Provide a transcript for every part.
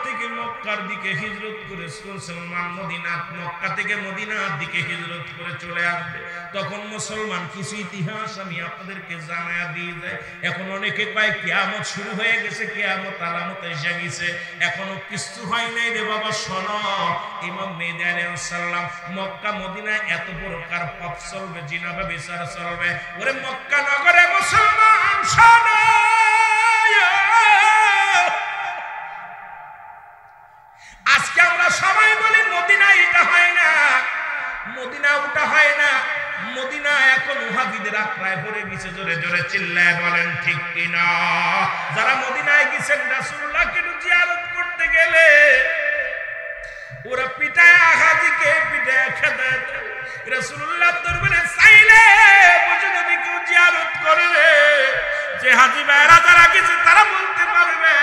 থেকে মক্কার দিকে হিজরত করে মুসলমান মক্কা থেকে মদিনার দিকে হিজরত করে চলে আসবে, তখন মুসলমান কিছু ইতিহাস আমি আপনাদেরকে জানায়া দিয়ে যাই। এখন অনেকে পায় কিয়ামত শুরু হয়ে গেছে, কিয়ামত আলামত এসে গেছে, এখনো কিছু হয় নাই রে বাবা। শোনো, ইমাম মেহেদী আলাইহিস সালাম মক্কা মদিনায় এত প্রকার পাপ চলবে, জিনাবা বিচার চলবে। ওরে মক্কা নগরে মুসলমান শোনো, আজকে আমরা সবাই বলি মদিনা এটা হয় না, মদিনা ওটা হয় না। মদিনা এখন ওহাবিদের আক্রায় ভরে গেছে। জোরে জোরে চিল্লায় বলেন ঠিক কিনা? যারা মদিনায় গেছেন রাসূলুল্লাহকে জিয়ারত করতে গেলে ওরা পিটায় হাজিকে পিটায় খেদা দেয়। রাসূলুল্লাহ দরবারে চাইলে বসে যদি কেউ জিয়ারত করে, যে হাজি ভাইরা যারা গেছে তারা বলতে পারবে,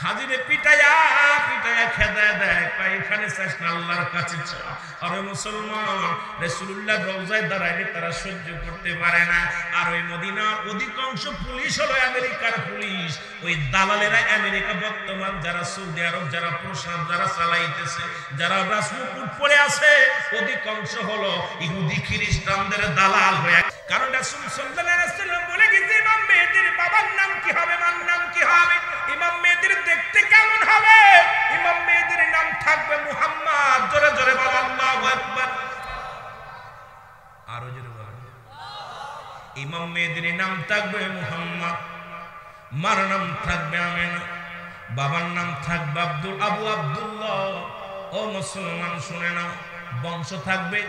হাজিরে পিটায়া পিটায়া খেদা দেয়, এখানে চাস না আল্লাহর কাছে চা। আর ওই মুসলমান রাসূলুল্লাহ রওজায় দাঁড়াইলে তারা সহ্য করতে পারে না। আর ওই মদিনার অধিকাংশ পুলিশ হলো আমেরিকার পুলিশ, ওই দালালেরা আমেরিকা বর্তমান যারা সৌদি আরব যারা প্রশাসন যারা চালাইতেছে, যারা রাজমুকুট পরে আছে, অধিকাংশ হলো ইহুদি খ্রিস্টানদের দালাল হয়ে। কারণ রাসূল সাল্লাল্লাহু আলাইহি ওয়াসাল্লাম বলে গেছে, ইমাম মেহেদীর বাবার নাম কি হবে, মার নাম কি হবে, ইমাম মেহেদীর দেখতে কেমন হবে? ইমাম মেহেদীর নাম থাকবে মুহাম্মদ। জোরে জোরে বলো আল্লাহু আকবার। আরো জোরে বলো। ইমাম মেহেদীর নাম থাকবে মুহাম্মদ, মার নাম থাকবে আমেনা, বাবার নাম থাকবে আবু আব্দুল্লাহ। ও মুসলমান শুনে নাও, বংশ থাকবে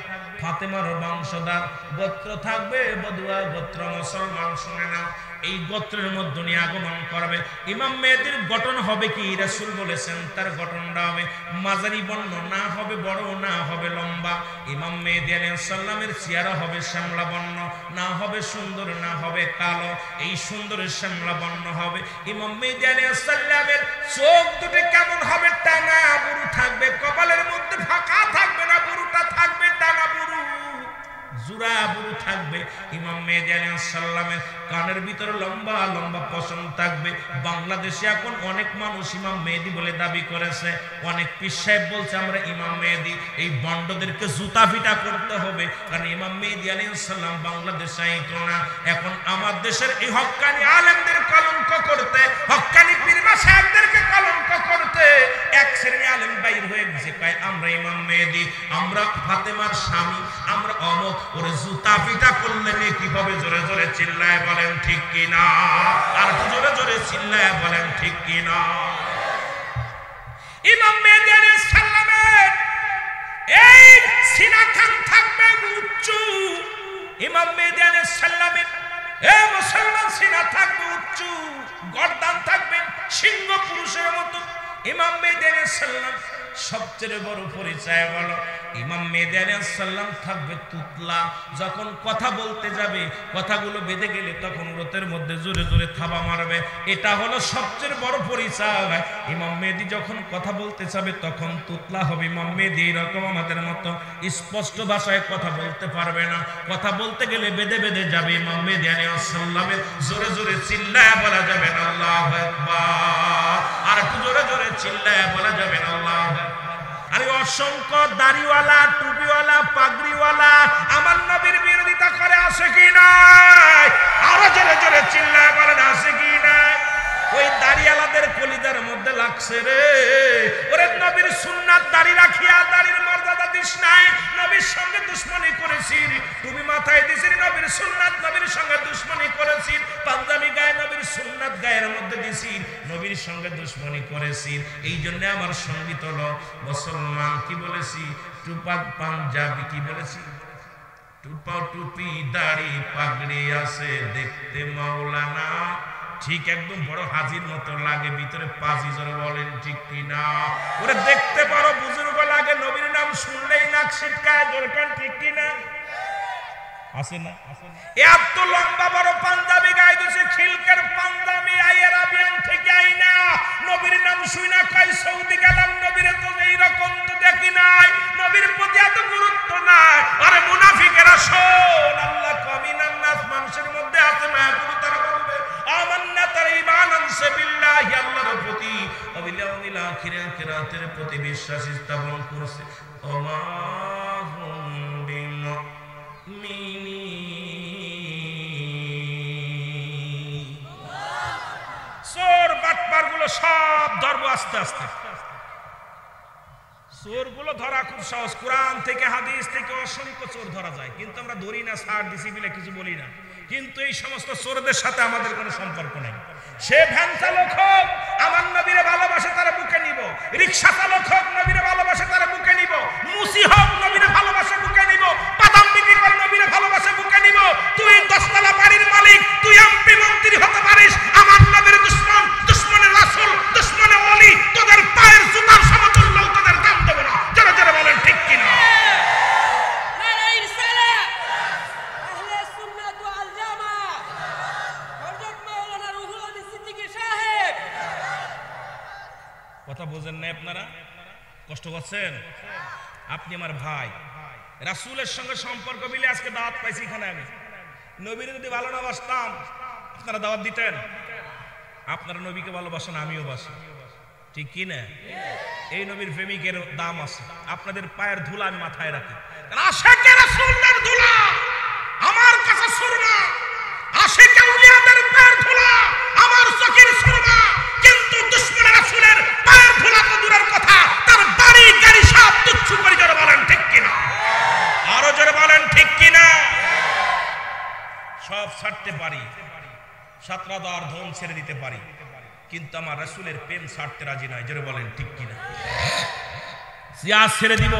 ফাতেমার বংশধর, গোত্র থাকবে বদুয়া গোত্র। মুসলমান শুনে নাও, এই গোত্রের মধ্যে নিয়ে আগমন করবে ইমাম মেহেদীর গঠন হবে কি? রাসূল বলেছেন তার গঠনটা হবে মাঝারি বর্ণ, না হবে বড়, না হবে লম্বা। ইমাম মেহেদী আলাইহিস সালামের চেহারা হবে শ্যামলা বর্ণ, না হবে সুন্দর, না হবে কালো, এই সুন্দরের শ্যামলা বর্ণ হবে। ইমাম মেহেদী আলাইহিস সালামের চোখ দুটো কেমন হবে? টানা বুরু থাকবে, কপালের মধ্যে ফাঁকা থাকবে না, বুরুটা থাকবে টানা বুরু, জুরা বুরু থাকবে। ইমাম মেহেদী আলাইহিস সালামের কানের ভিতরে লম্বা লম্বা পশম থাকবে। বাংলাদেশে এখন অনেক মানুষ ইমাম মেহেদী বলে দাবি করেছে, অনেক পীর সাহেব বলছে আমরা ইমাম মেহেদী। এই বন্ডদেরকে জুতা পিটা করতে হবে, কারণ ইমাম মেহেদী আলাইহিস সালাম বাংলাদেশে আইতো না। এখন আমার দেশের এই হক্কানি আলেমদের কলঙ্ক করতে, হক্কানি পীর মাশায়েখদেরকে কলঙ্ক করতে এক শ্রেণী আলেম বাইর হয়ে গেছে, কয় আমরা ইমাম মেহেদী, আমরা ফাতেমার স্বামী, আমরা অমুক। ওরে জুতা পিটা করলে কি হবে? জোরে জোরে চিল্লায় বলেন ঠিক কিনা? আর জোরে জোরে চিল্লায় বলেন ঠিক কিনা? ইমাম মেহেদী আলাইহিস সালামের এই সিনা খান থাকবে উঁচু। ইমাম মেহেদী আলাইহিস সালামের এই মুসলমান সিনা থাকবে উঁচু, গর্দান থাকবে সিংহ পুরুষের মতো। ইমাম মেহেদী আলাইহিস সালাম সবচেয়ে বড় পরিচয় বলো, ইমাম মেহেদী আলাইহিস সালাম থাকবে তুতলা। যখন কথা বলতে যাবে, কথাগুলো বেঁধে গেলে তখন রোতের মধ্যে জোরে জোরে থাবা মারবে। এটা হলো সবচেয়ে বড় পরিচয়। ইমাম মেহেদী যখন কথা বলতে যাবে তখন তুতলা হবে। ইমাম মেহেদী এরকম আমাদের মতো স্পষ্ট ভাষায় কথা বলতে পারবে না, কথা বলতে গেলে বেঁধে বেঁধে যাবে। ইমাম মেহেদী আলাইহিস সালামের জোরে জোরে চিল্লায় বলা যাবে না আল্লাহু আকবার। আর একটু জোরে জোরে চিল্লায় বলা যাবে না আল্লাহু আকবার। আরে অসংখ্য দাড়িওয়ালা, টুপিওয়ালা, পাগড়িওয়ালা আমার নবীর বিরোধিতা করে আছে কি নাই? আরো জোরে জোরে চিল্লায় বলেন আছে কি নাই? ওই দাড়িওয়ালাদের কলিজার মধ্যে লাগছে রে, ওরে নবীর সুন্নাত দাড়ি রাখিয়া দাড়ির মর্যাদা দিস নাই, নবীর সঙ্গে দুশ্মনী করেছিস। তুমি মাথায় দিছিস নবীর সুন্নাত, নবীর সঙ্গে দুশ্মনী করেছিস। পাঞ্জাবি গায়ে নবীর সুন্নাত গায়ের মধ্যে দিছিস, নবীর সঙ্গে দুশ্মনী করেছিস। এই জন্য আমার সঙ্গীত হলো মুসলমান কি বলেছি? টুপা পাঞ্জাবি কি বলেছি? টুপা টুপি দাড়ি পাগড়ি আছে দেখতে মাওলানা, ঠিক একদম বড় হাজির মতো লাগে, ভিতরে পাজি। জোরে বলেন ঠিক কিনা? ওরে দেখতে পারো বুজুর্গ লাগে, নবীর নাম শুনলেই নাক ছিটকায়। জোরে বলেন ঠিক কিনা? আছে না? এত লম্বা বড় পাঞ্জাবি গায়ে দিছে, খিলকের পাঞ্জাবি আরাবিয়ান থেকে আইনা, নবীর নাম শুইনা কয় সৌদি গেলাম, নবীরে তো এইরকম তো দেখি নাই, নবীর প্রতি এত গুরুত্ব নাই। আরে মুনাফিকেরা শোন, আল্লাহ কমিনান নাস, মানুষের মধ্যে আছে মায়া গুরু, তারা বলবে আমান্না, তার ঈমান আনছে বিল্লাহি, আল্লাহর প্রতি, ইয়াউমিল আখিরে আখিরাতের প্রতি বিশ্বাস স্থাপন করছে ওমা হুম বিমুমিনিন। চোর বাটপারগুলো সব ধরব আস্তে আস্তে। চোরগুলো ধরা খুব সহজ, কোরআন থেকে হাদিস থেকে অসংখ্য চোর ধরা যায়, কিন্তু আমরা ধরি না, ছাড় দিছি বলে কিছু বলি না। কিন্তু এই সমস্ত চোরদের সাথে আমাদের কোনো সম্পর্ক নেই। সে ভ্যান চালক হোক, আমার নবীরে ভালোবাসে তারা বুকে নিব। রিক্সা চালক হোক, নবীরে ভালোবাসে তারা বুকে নিব। মুসি হোক, নবীরে ভালোবাসে বুকে নিব। বাদাম বিক্রি করে নবীরে ভালোবাসে বুকে নিব। তুই 10 তলা বাড়ির মালিক, তুই এমপি মন্ত্রী হতে পারিস, আমার নবীর দুশমন, দুশমনের রাসূল, দুশমনের ওলি, তোদের পায়ের জুতার সমতুল্য তোদের দাম দেব না। যারা যারা বলেন ঠিক কিনা? কথা বোঝেন না আপনারা? কষ্ট করছেন? আপনি আমার ভাই, রাসূলের সঙ্গে সম্পর্ক মিলে আজকে দাওয়াত পাইছি এখানে। আমি নবীর যদি ভালো না বাসতাম আপনারা দাওয়াত দিতেন? আপনারা নবীকে ভালোবাসেন, আমিও বাসি, ঠিক কি না? এই নবীর প্রেমিকের দাম আছে। আপনাদের পায়ের ধুলা আমি মাথায় রাখি। আশিকে রাসূলের ধুলা আমার কাছে সুরমা, আশিকে আউলিয়াদের পায়ের ধুলা আমার চোখের সুরমা। কিন্তু দুশমন রাসূলের পায়ের ধুলা তো দূরের কথা, তার বাড়ি গাড়ি সব তুচ্ছ করে। জোরে বলেন ঠিক কিনা? আরো জোরে বলেন ঠিক কিনা? সব ছাড়তে পারি, সাতরাদার ধন ছেড়ে দিতে পারি, কিন্তু আমার রাসূলের প্রেম ছাড়তে রাজি নয়। জোরে বলেন ঠিক কিনা? সিয়াস ছেড়ে দিব,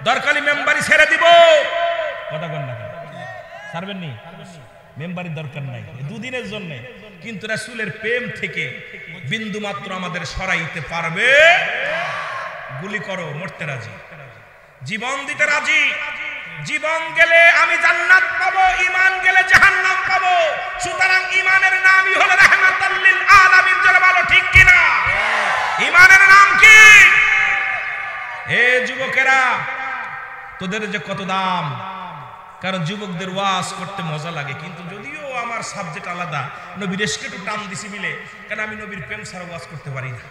দরকারি মেম্বারি ছেড়ে দিব। কথা বল না, ছাড়বেন নি? মেম্বারির দরকার নাই দুদিনের জন্য, কিন্তু রাসূলের প্রেম থেকে বিন্দু মাত্র আমাদের সরাইতে পারবে? গুলি করো, মরতে রাজি, জীবন দিতে রাজি। জীবন গেলে আমি জান্নাত পাবো, ঈমান গেলে জাহান্নাম পাবো। সুতরাং ঈমানের নামই হলো রাহমাতুল লিল আলামিন। যারা বলো ঠিক কিনা? ঈমানের নাম কি? হে যুবকেরা, তোদের যে কত দাম! কারণ যুবকদের ওয়াজ করতে মজা লাগে, কিন্তু যদিও আমার সাবজেক্ট আলাদা, নবীর এসকে একটু টান দিছি মিলে, কারণ আমি নবীর প্রেম ছাড়া ওয়াজ করতে পারি না।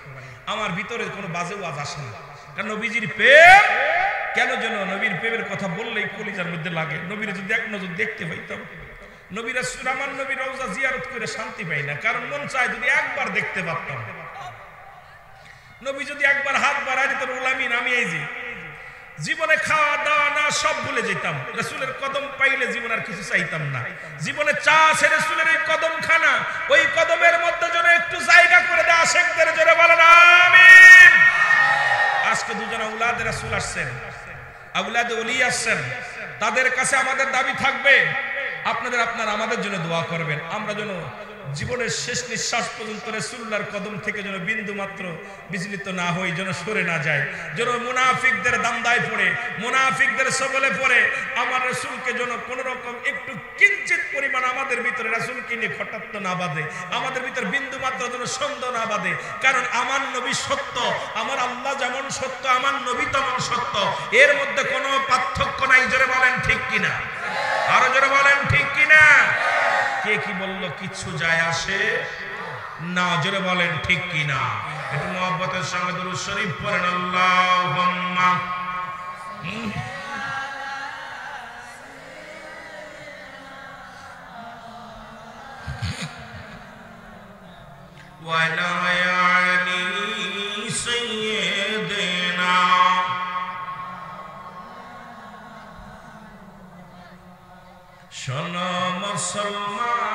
আমার ভিতরে কোনো বাজে ওয়াজ আসে না, কারণ নবীজির প্রেম কেন যেন নবীর প্রেমের কথা বললেই কলিজার মধ্যে লাগে। নবীর যদি এক নজর দেখতে পাইতাম, নবীর আমার নবীর রওজা জিয়ারত করে শান্তি পাই না, কারণ মন চায় যদি একবার দেখতে পারতাম। নবী যদি একবার হাত বাড়ায় দিতেন, উলামিন আমি এই যে জীবনে খাওয়া দাওয়া না সব ভুলে যেতাম, রাসূলের কদম পাইলে জীবন আর কিছু চাইতাম না। জীবনে চা আছে রাসূলের এই কদম খানা, ওই কদমের মধ্যে যেন একটু জায়গা করে দেয় আশিকদের। জোরে বলেন আমিন। আজকে দুজন আওলাদে রাসূল আসছেন, আওলাদে ওলি আসছেন, তাদের কাছে আমাদের দাবি থাকবে আপনারা আমাদের জন্য দোয়া করবেন। আমরা যেন জীবনের শেষ নিঃশ্বাস পর্যন্ত রাসূলুল্লাহর কদম থেকে যেন বিন্দু মাত্র বিচলিত না হই, যেন সরে না যায়, যেন মুনাফিকদের দান্দায় পড়ে, মুনাফিকদের সবলে পড়ে আমার রাসূলকে যেন কোন রকম একটু কিঞ্চিত পরিমাণ আমাদের ভিতরে রাসূলকে নিয়ে খটাত্ব না বাঁধে, আমাদের ভিতরে বিন্দু মাত্র যেন সন্দেহ না বাঁধে। কারণ আমার নবী সত্য, আমার আল্লাহ যেমন সত্য, আমার নবী তেমন সত্য, এর মধ্যে কোনো পার্থক্য নাই। জোরে বলেন ঠিক কিনা? আরো জোরে বলেন ঠিক কিনা? কে কি বললো কিচ্ছু যায় আসে না। জোরে বলেন ঠিক কিনা? একটু মুহাব্বতের সঙ্গে দুরূদ শরীফ পড়েন। আল্লাহুম্মা ওয়া লা ইয়ানি সাইয়্যিদিনা। শোনো মুসলমান,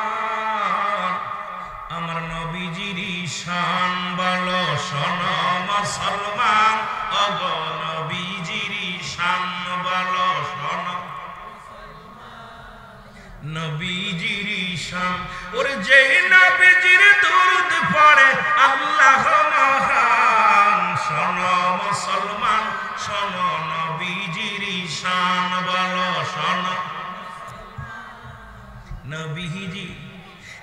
আমার নবীজির শান বলো। শোনো মুসলমান, ওগো নবীজির শান বলো। শোনো নবীজির শান, ওরে যেই নবীজির দরুদ পড়ে আল্লাহ মহান। শোনো মুসলমান, শোনো নবীজির শান বলো। শোনো নবীজি,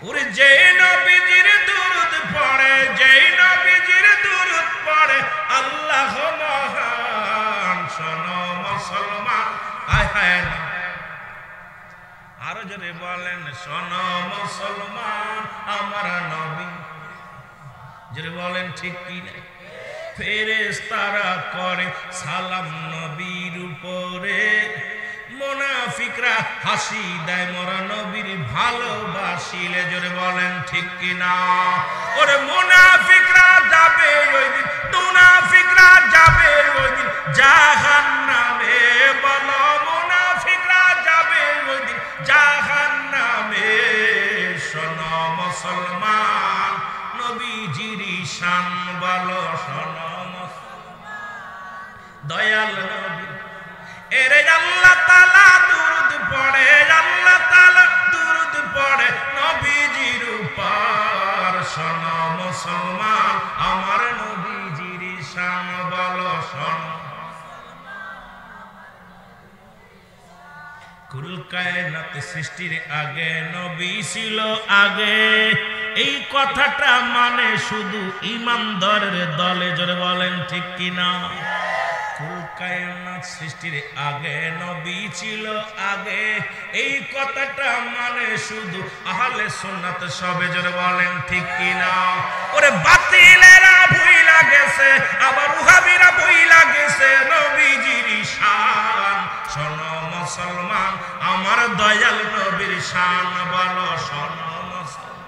ওরে যে নবীজির দরুদ পড়ে, যেই নবীজির দরুদ পড়ে আল্লাহ মহান। শোনো মুসলমান, হায় হায় না, আরো জোরে বলেন শোনো মুসলমান, আমার নবী। জোরে বলেন ঠিক কি না? ফেরেশতারা করে সালাম নবীর উপরে, মুনাফিকরা হাসি দেয় মোরা নবীর ভালোবাসিলে। জোরে বলেন ঠিক কিনা? ওরে মুনাফিকরা যাবে ওই দিন, মুনাফিকরা যাবে ওই দিন জাহান্নামে। বলো মুনাফিকরা যাবে ওই দিন জাহান্নামে। শোনো মুসলমান নবীজির শান বলো, শোনো দয়াল নবী। এরে আল্লাহ তাআলা দুরূদ পড়ে, আল্লাহ তাআলা দুরূদ পড়ে নবীজির উপর। শোনো মুসলমান আমার নবীজির শান বলো, শোনো। কুল কায়নাত সৃষ্টির আগে নবী ছিল আগে, এই কথাটা মানে শুধু ঈমানদারের দলে। জোরে বলেন ঠিক কিনা? কুল কায়নাত সৃষ্টির আগে নবী ছিল আগে, এই কথাটা মানে শুধু আহলে সুন্নাত সবে। জোরে বলেন ঠিক কিনা? ওরে বাতিলেরা ভুইলা গেছে, আবার ওহাবীরা ভুইলা গেছে নবীজির শান। শোনো মুসলমান আমার দয়াল নবীর শান বলো, শোনো মুসলমান।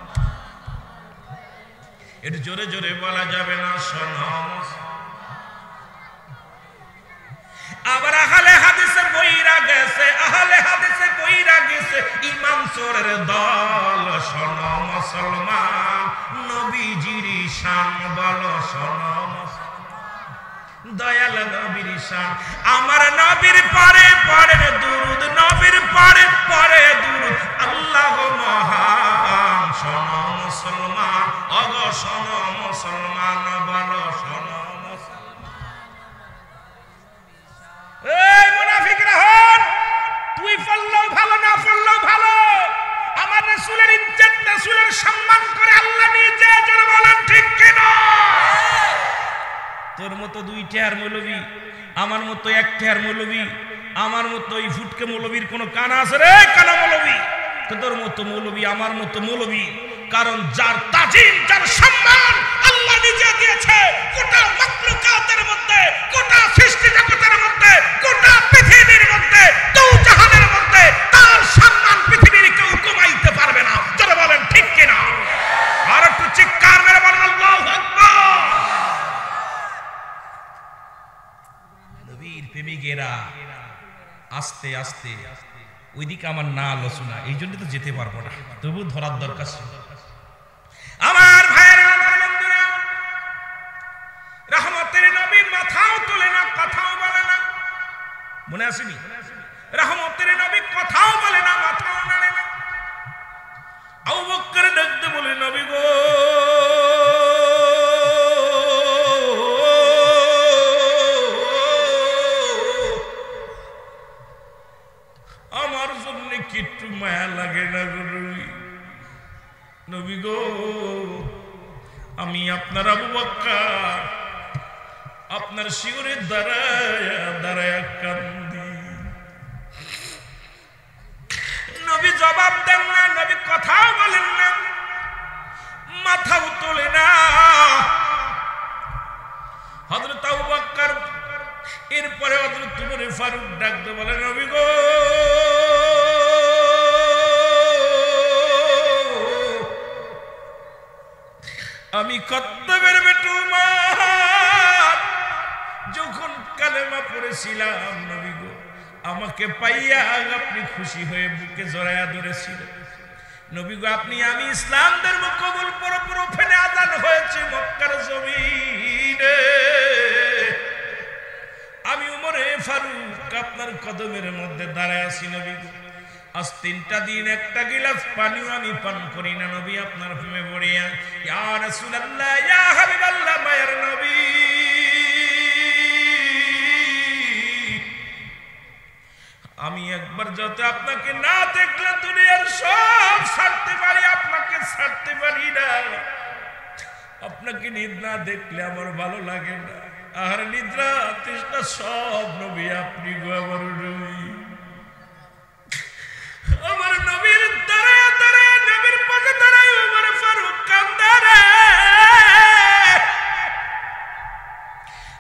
এর জোরে জোরে বলা যাবে না, শোনো। আবার আহলে হাদিসের বইরা গেছে, আহলে হাদিসের বইরা গেছে ইমাম চোরের দল। শোনো মুসলমান নবীজির শান বলো, শোনো দয়াল নবীর শান। আমার নবীর পরে পরে দুরূদ, নবীর পরে পরে দুরূদ, আল্লাহ মহান। শোনো মুসলমান ওগো শোনো মুসলমান বলো, শোনো মুসলমান। এই মুনাফিকরা হন, তুই পড়লেও ভালো না পড়লেও ভালো, আমার রাসূলের ইজ্জত রাসূলের সম্মান করে আল্লাহ নিজে। জোরে বলেন ঠিক কিনা? তোর মতো 2 টাকার মৌলবি, আমার মতো 1 টাকার মৌলবি, আমার মতো এই ফুটকে মৌলবির কোন কানা আছে রে? কানা মৌলবি তোর মতো মৌলবি, আমার মতো মৌলবি। কারণ যার তাজিম, যার সম্মান আল্লাহ নিজে দিয়েছে, গোটা মাখলুকাতের মধ্যে, গোটা সৃষ্টি জগতের মধ্যে, গোটা পৃথিবীর মধ্যে, দৌজাহানের মধ্যে তার সম্মান পৃথিবীর কেউ কমাইতে পারবে না। যারা বলেন ঠিক কিনা? আর একটু চিৎকার মেরে বলেন আল্লাহু আকবার। নবীর প্রেমিকেরা আস্তে আস্তে ওইদিকে আমার না আলোচনা, এই জন্য তো যেতে পারবো না, তবু ধরার দরকার ছিল। আমার ভাইয়েরা, আমার বন্ধুরা, রহমতের নবী মাথাও তোলে না, কথাও বলে না। মনে আসেনি? রহমতের নবী কথাও বলে না, মাথাও নাড়ে না। আবু বকর ডাকতে বলে, নবী গো আমার জন্য কিট্টু মায়া লাগে না গো নবী গো। আমি আপনার আবু বকর, আপনার শিওরের দাঁড়ায় দাঁড়ায় কান্দি। নবী জবাব দেন না, নবী কথাও বলেন না, মাথাও তোলে না। হযরত আবু বকর এরপরে হযরত উমর ফারুক ডাকতে বলে, নবী গো আমি কত্তবের বেটু উমর, যখন কালেমা পড়েছিলাম নবী গো আমাকে পাইয়া আপনি খুশি হয়ে বুকে জড়ায়া ধরেছিলেন। নবী গো আপনি, আমি ইসলাম ধর্ম কবুল পুরোপুরি ফেলে আজান হয়েছে মক্কার জমিনে। আমি উমরে ফারুক আপনার কদমের মধ্যে দাঁড়ায় আছি নবী গো। আজ 3টা দিন একটা গিলাস পানিও আমি পান করি না নবী, আপনার প্রেমে পড়িয়া। ইয়া রাসূলুল্লাহ, ইয়া হাবিবাল্লাহ, মায়ের নবী, আমি একবার যাতে আপনাকে না দেখলে দুনিয়ার সব ছাড়তে পারি, আপনাকে ছাড়তে পারি না। আপনাকে না দেখলে আমার ভালো লাগে না। আর নিদ্রা তৃষ্ণা সব নবী আপনি গো আমার নবী। আমার নবীর দাঁড়ায় দাঁড়ায়, নবীর পাশে দাঁড়ায় উমর ফারুক কান্দে রে।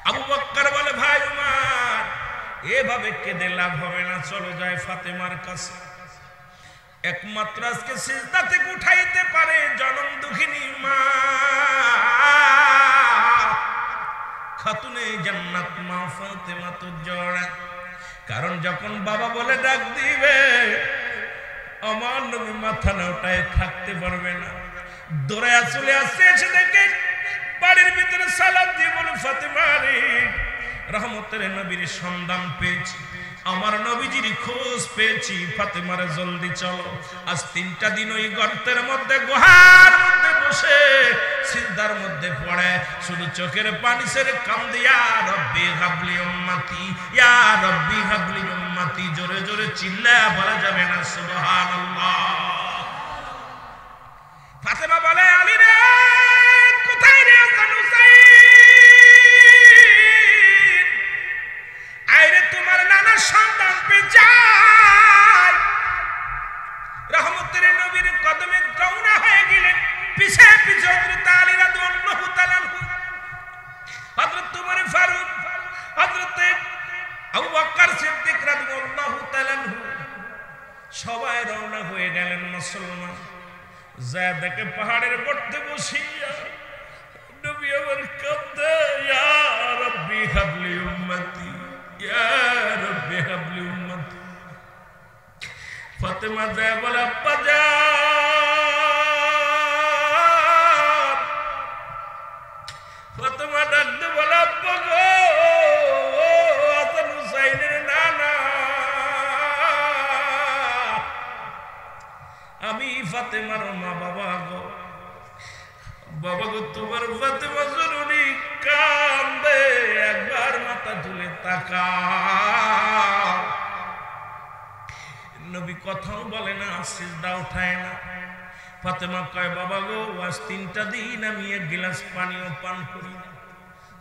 আবু বকর বলে ভাই উমর এভাবে কেঁদে লাভ হবে না, চলো যায় ফাতেমার কাছে। একমাত্র আজকে সিজদা থেকে উঠাইতে পারে জনম দুঃখিনী মা খাতুনে জান্নাত মা ফাতেমা তো জোড়া। কারণ যখন বাবা বলে ডাক দিবে আমার নবী মাথা না উঠায় থাকতে পারবে না, দৌড়ে চলে আসছে, এসে দেখে বাড়ির ভিতরে সালাম দিয়ে বলে ফাতেমা রে রহমতের নবীর সন্ধান পেয়েছি, আমার নবীজির খোঁজ পেয়েছি, ফাতেমারে জলদি চলো। আজ 3টা দিন ওই গর্তের মধ্যে গুহার মধ্যে বসে সিজদার মধ্যে পড়ে শুধু চোখের পানি ছেড়ে কান্দে ইয়া রব্বি হাবলি উম্মতি, ইয়া রব্বি হাবলি উম্মতি, জোরে জোরে চিল্লায়া বলা যাবে না সুবহানাল্লাহ। ফাতেমা বলে আলী রে কোথায় রে হাসান হুসাইন, আইরে তোমার নানা সন্তান পেয়ে যায়। রহমতের নবীর কদমে রওনা হয়ে গেলেন, পিছে পিছে হযরত আলী রাদিয়াল্লাহু তাআলা আনহু, হযরত উমর ফারুক, হযরত আবু বকর সিদ্দিক রাদিয়াল্লাহু তাআলা আনহু সবাই রওনা হয়ে গেলেন। মুসলমান যা দেখে পাহাড়ের মধ্যে বসিয়া নবী আমার কাঁদে ইয়া রব্বি হাবলি উম্মতি, ইয়া রব্বি হাবলি উম্মতি। ফাতেমা যায় বলে আব্বা যান, ফাতেমা ডাকতে বলে আব্বা গো হাসান হুসাইনের নানা, আমি ফাতেমার মা বাবা গো, বাবা গো তোমার ফাতেমা জরুরি কান্দে, একবার মাথা তুলে তাকাও। নবী কথাও বলে না, সিজদা উঠায় না। ফাতেমা কয় বাবা গো আজ 3টা দিন আমি এক গ্লাস পানিও পান করি না,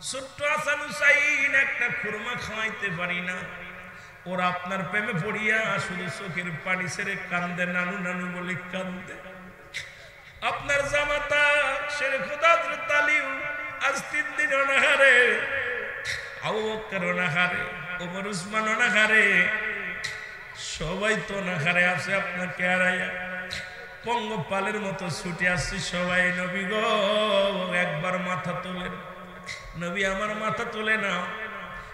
ছোট্ট হাসান হুসাইন একটা খুরমা খাওয়াইতে পারি না, ওরা আপনার প্রেমে পড়িয়া শুধু চোখের পানি ছেড়ে কান্দে, নানু নানু বলে কান্দে। আপনার জামাতা শেরে খোদা হযরত আলী আজ 3 দিন অনাহারে, আবু বকর অনাহারে, ওমর উসমান অনাহারে, সবাই তো অনাহারে আছে। আপনাকে হারাইয়া পঙ্গপালের মতো ছুটে আসছি সবাই। নবী গো একবার মাথা তোলেন। নবী আমার মাথা তোলে না।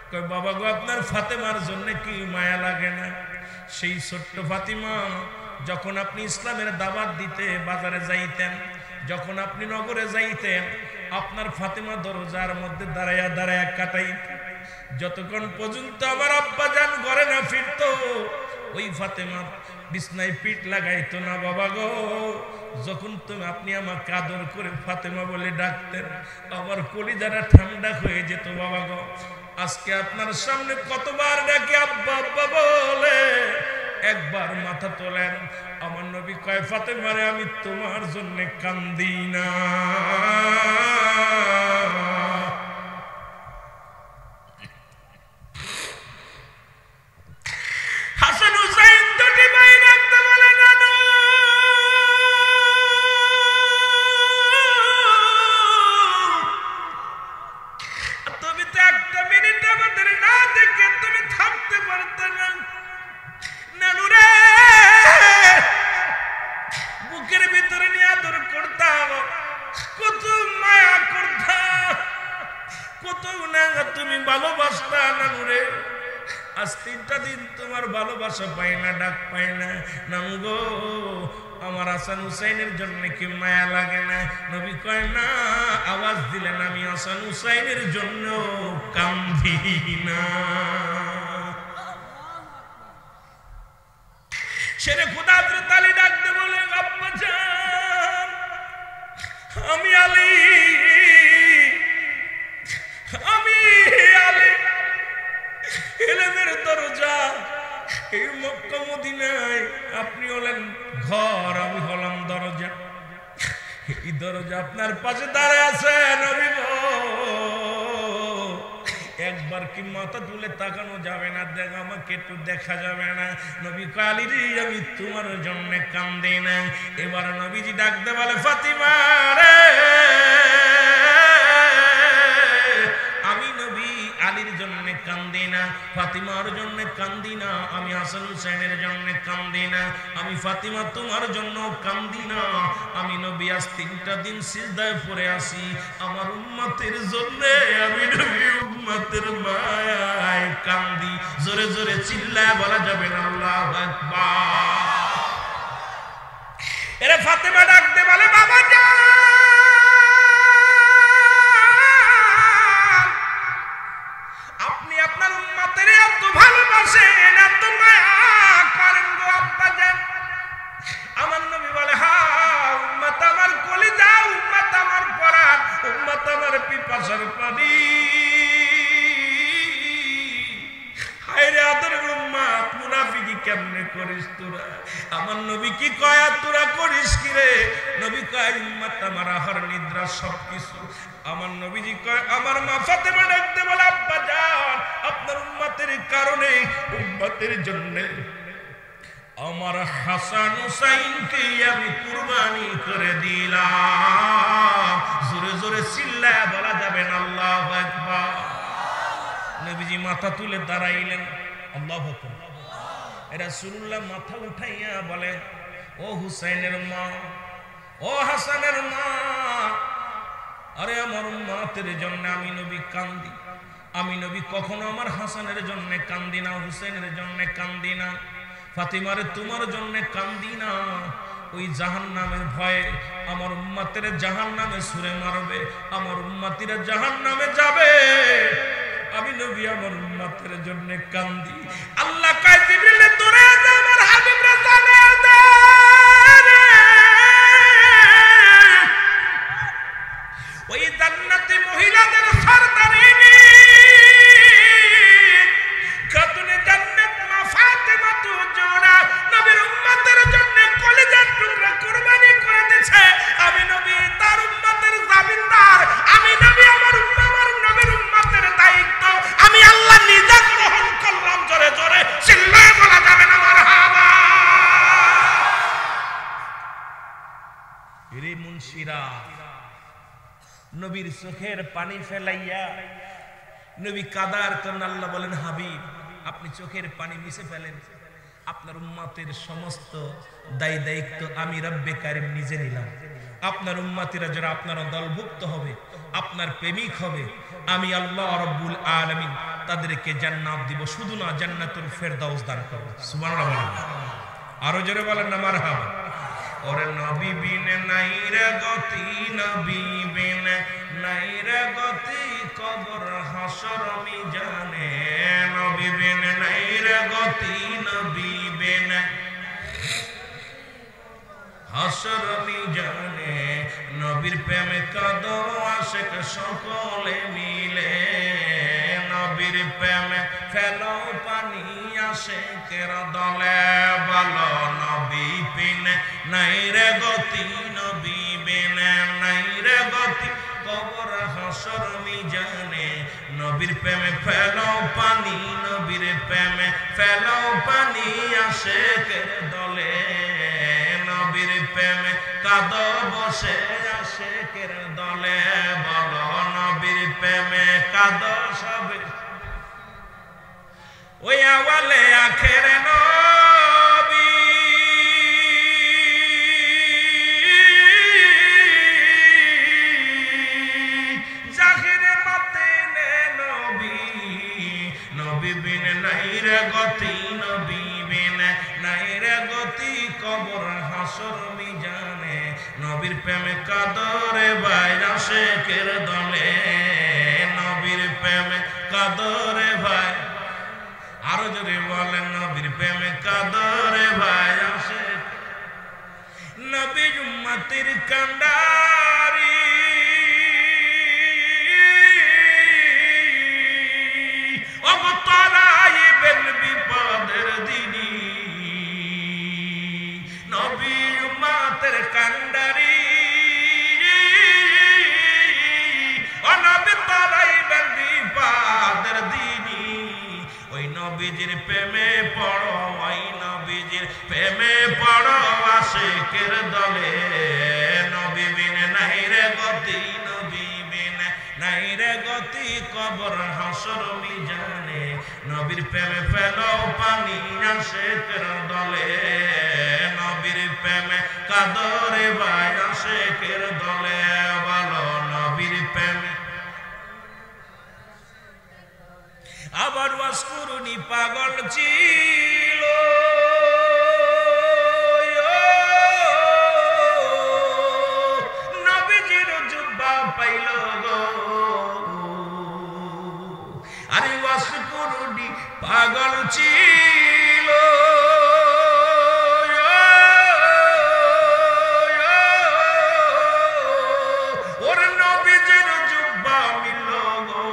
কয় বাবা গো আপনার ফাতেমার জন্য কি মায়া লাগে না? সেই ছোট্ট ফাতিমা যখন আপনি ইসলামের দাওয়াত দিতে বাজারে যাইতেন, যখন আপনি নগরে যাইতেন, আপনার ফাতেমা দরজার মধ্যে দাঁড়ায়া দাঁড়ায়া কাটাইতেন। যতক্ষণ পর্যন্ত আমার আব্বা জান ঘরে না ফিরতো, ওই ফাতেমা বিছনায় পিঠ লাগাইতো না বাবা গো। যখন তুমি আপনি আমাকে আদর করে ফাতেমা বলে ডাকতেন, আমার কলিজাটা ঠান্ডা হয়ে যেত বাবা গো। আজকে আপনার সামনে কতবার ডাকে আব্বা আব্বা বলে, একবার মাথা তোলেন। আমার নবী কয় ফাতেমারে আমি তোমার জন্য কান্দি না। হাসান হুসাইন দুটি ভাই ডাকতে বলে নানু তুমি তো একটা মিনিট আমাদের না দেখে তুমি থাকতে পারতে না। নানু রে বুকের ভিতরে নিয়ে আদর করতাম, কত মায়া করতাম, কত না তুমি ভালোবাসতা নানু রে। আজ 3টা দিন তোমার ভালোবাসা পাই না, ডাক পাই না। নানু গো আমার হাসান হুসাইনের জন্য কি মায়া লাগে না? নবী কয় না, আওয়াজ দিলেন আমি হাসান হুসাইনের জন্য কান্দি না। শেরে খোদা হযরত আলী ডাকতে বলে আব্বা জান আমি আলী, আমি আলী, ইলমের দরজা এই মক্কা মদিনায় আপনি হলেন ঘর, আমি হলাম দরজা। এই দরজা আপনার পাশে দাঁড়ায় আছে নবী গো, একবার কি মাথা তুলে তাকানো যাবে না? দেখ আমাকে একটু দেখা যাবে না? নবী কালী রে আমি তোমার জন্য কান্দি না। এবার নবীজি ডাকতে বলে ফাতিমা রে আমি নবী ফাতিমার জন্য কান্দি না, আমি হাসান হুসাইনের জন্য কান্দি না, আমি ফাতিমা তোমার জন্য কান্দি না, আমি নবী আজ 3টা দিন সিজদায় পড়ে আসি আমার উম্মতের জন্য, আমি নবী উম্মতের মায়ায় কান্দি। জোরে জোরে চিল্লায় বলা যাবে না আল্লাহু আকবার। এরে ফাতেমা ডাকতে বলে বাবা জান, আপনি আপনার উম্মতের এত ভালোবাসেন, এত মায়া করেন গো আব্বা জান। আমার নবী বলে হ্যাঁ, উম্মত আমার কলিজা, উম্মত আমার পরাণ, উম্মত আমার পিপাসার পানি। হায়রে আদরের উম্মত, মুনাফিকি কেমনে করিস তোরা? আমার নবী কি কয় তোরা করিস কি রে? নবী কয় উম্মত আমার আহার নিদ্রা সবকিছু। আমার নবীজি কয়, আমার মা ফাতেমা ডাকতে বলে আব্বা জান, আপনার উম্মতের কারণে, উম্মতের জন্য আমার হাসান হুসাইনকে আমি কুরবানি করে দিলাম। জোরে জোরে চিল্লায় বলা যাবে না আল্লাহু আকবার। নবীজি মাথা তুলে দাঁড়াইলেন, আল্লাহু আকবার। রাসূলুল্লাহ মাথা উঠাইয়া বলে, ও হুসাইনের মা, ও হাসানের মা, আরে আমার উম্মতের জন্য আমি নবী কান্দি। আমি নবী কখনো আমার হাসানের জন্য কান্দি না, হুসাইনের জন্য কান্দি না, ফাতিমারে তোমার জন্য কান্দি না। ওই জাহান্নামের ভয়ে আমার উম্মতের জাহান্নামে ছুঁড়ে মারবে, আমার উম্মতিরা জাহান্নামে যাবে, আমি নবী আমার উম্মতের জন্য কান্দি। আল্লাহ কয় জিবরিল তোরে আমার হাবিবরে জানিয়ে দে, ওই জান্নাতি মহিলাদের সরদারিনী খাতুনে জান্নাত মা ফাতেমা তু জোড়া নবীর উম্মতের জন্য কলিজার টুকরা কুরবানি করে দিয়েছে। আমি নবী তার উম্মতের জামিনদার, আমি নবী আমার নবীর উম্মতের দায়িত্ব আমি আল্লাহ নিজে গ্রহণ করলাম। জোরে জোরে চিল্লায় বলা যাবে না মারহাবা। রে মুনশিরা নবীর চোখের পানি ফেলাইয়া নবী কাদার কারণ আল্লাহ বলেন, হাবিব আপনি চোখের পানি মিশে ফেলেন, আপনার উম্মতের সমস্ত দায় দায়িত্ব আমি রব্বে কারিম নিজে নিলাম। আপনার উম্মতিরা যারা আপনার দলভুক্ত হবে, আপনার প্রেমিক হবে, আমি আল্লাহ রব্বুল আলামিন তাদেরকে জান্নাত দিব। শুধু না, জান্নাতুল ফেরদাউস দান করব। সুবহানাল্লাহ। আরো জোরে বলেন না মারহাবা। ওরে নবী বিন নাই রে গতি, নবী বিন নাই রে গতি, কবর হাসর মিজানে, নবী বিন নাই রে গতি, নবী বিন হাসর মিজানে, নবীর প্রেমে কাঁদো আশিক সকলে মিলে, নবীর প্রেমে ফেলো পানি আশিকের দলে, বলো নবী বিন নাই রে গতি, নবী বিন নাই রে গতি, কবর হাসর মিজানে, নবীর প্রেমে ফেলো পানি, নবীর প্রেমে ফেলো পানি আশিকের দলে, নবীর প্রেমে কাঁদো বসে আশিকের দলে, বলো নবীর প্রেমে কাঁদো সবে, ওই আওয়ালে আখেরে নবী, জাহিরে বাতিনে নবী, নবী বিন নাই রে গতি, নবী বিন নাই রে গতি, কবর হাসর মিজানে, নবীর প্রেমে কাদরে ভাই আশিকের দলে, নবীর প্রেমে কাদরে ভাই, আরো জোরে বলেন নবীর প্রেমে কাদরে ভাই আশিক, নবী উম্মতের কান্ডারি, অবতারাইবেন বিপদের দিনী, নবী উম্মতের কান্ডারি, অনবী তারাইবেন বিপদের দিনী, ওই নবীজির প্রেমে পড়ো, ওই নবীজির প্রেমে পড়ো আশিকের দলে, নবী বিন নাই রে গতি, নবী বিন নাই রে গতি, কবর হাসর মিজানে নবীর প্রেমে ফেলো পানি আশিকের দলে নবীর প্রেমে কাদরে ভাই আশিকের দলে বলো নবীর প্রেমে আবার ওয়াসকুরুনি পাগল ছিল নবীজির জুব্বা পাইল গো আরে ওয়াসকুরুনি পাগল ছিল ওর নবীজির জুব্বা মিলল গো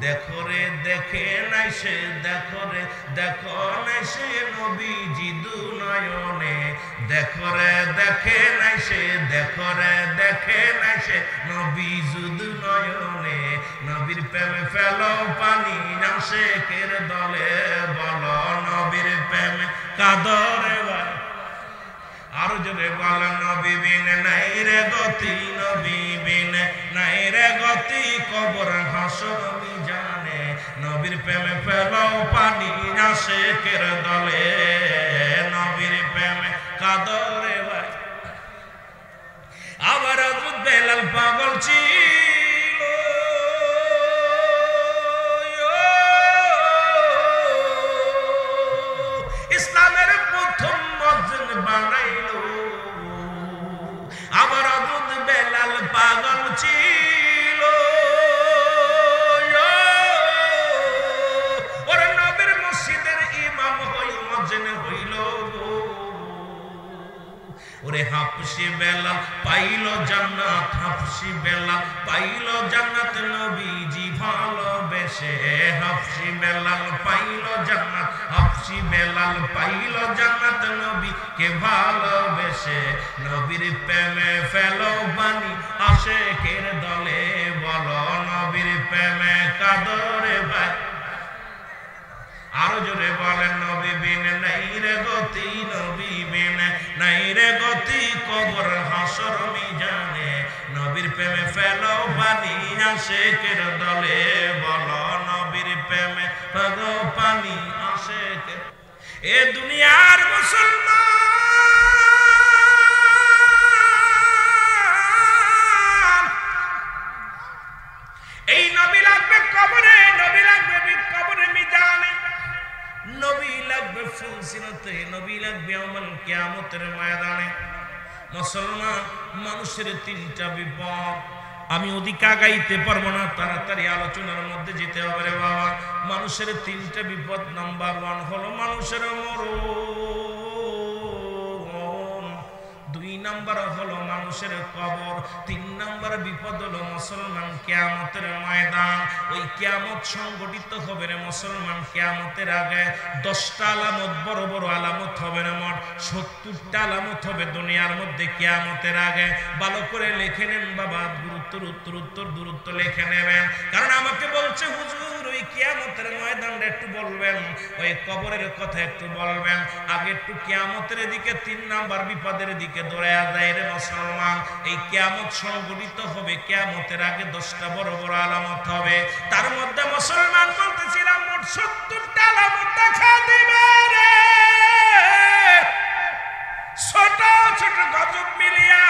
দেখো রে দেখে নাই সে দেখো রে দেখো নাই সে নবীজি দুনয়নে দেখো রে দেখে নাই সে দেখো রে দেখে নাই সে নবীজি দুনয়নে নবীর প্রেমে ফেলো পানি আশিকের দলে বলো নবীর প্রেমে কাদরে ভাই আরো জোরে বল নবী বিন নাই রে গতি নবী বিন নাই রে গতি কবর হাসর মিজানে নবীর প্রেমে ফেলো পানি আশিকের দলে নবীর প্রেমে কাদরে ভাই আবার হযরত বেলাল পাগল ছিল ইসলামের প্রথম মুয়াজ্জিন বানাইলো আবার হযরত বেলাল পাগল ছিল ওর নবীর মসজিদের ইমাম হই মুয়াজ্জিন হইল ওরে হাফসি বেলাল পাইল জান্নাত হাফসি বেলাল পাইল জান্নাত নবীজি ভালোবেসে হাফসি বেলাল পাইল জান্নাত হাফসি বেলাল পাইল জান্নাত নবীকে ভালোবেসে নবীর প্রেমে ফেলো পানি আশিকের দলে বলো নবীর প্রেমে কাদরে ভাই আরো জোরে বলেন নবী বিন নাই রে গতি নবী বিন নাই রে গতি কবর হাসর মিজানে নবীর প্রেমে ফেলো পানি আশিকের দলে বলো নবীর প্রেমে ফেলো পানি আশিকের এ দুনিয়ার মুসলমান এই নবী লাগবে কবরে নবী লাগবে কবরে মিজানে নবী লাগবে ফুলসিরাতে নবী লাগবে ইয়াউমুল কিয়ামতের ময়দানে মুসলমান মানুষের তিনটা বিপদ আমি অধিক আগাইতে পারবো না তাড়াতাড়ি আলোচনার মধ্যে যেতে হবে রে বাবা মানুষের তিনটা বিপদ নাম্বার 1 হলো মানুষের মরণ 2 নাম্বার হলো মানুষের কবর 3 নাম্বার বিপদ হলো মুসলমান কিয়ামতের ময়দান ওই কিয়ামত সংগঠিত হবে রে মুসলমান কিয়ামতের আগে 10টা আলামত বড় বড় আলামত হবে রে মোট 70টা আলামত হবে দুনিয়ার মধ্যে কিয়ামতের আগে ভালো করে লিখে নেন বাবা দূরত্ব লিখে নেবেন কারণ আমাকে বলছে হুজুর ওই কিয়ামতের ময়দানটা একটু বলবেন ওই কবরের কথা একটু বলবেন আগে একটু কিয়ামতের দিকে 3 নাম্বার বিপদের দিকে দৌড়ে যায় রে মুসলমান এই কিয়ামত সংগঠিত হবে কিয়ামতের আগে 10টা বড় বড় আলামত হবে তার মধ্যে মুসলমান বলতেছিলাম মোট 70টা আলামত দেখা দিবে রে ছোট ছোট গজব মিলিয়া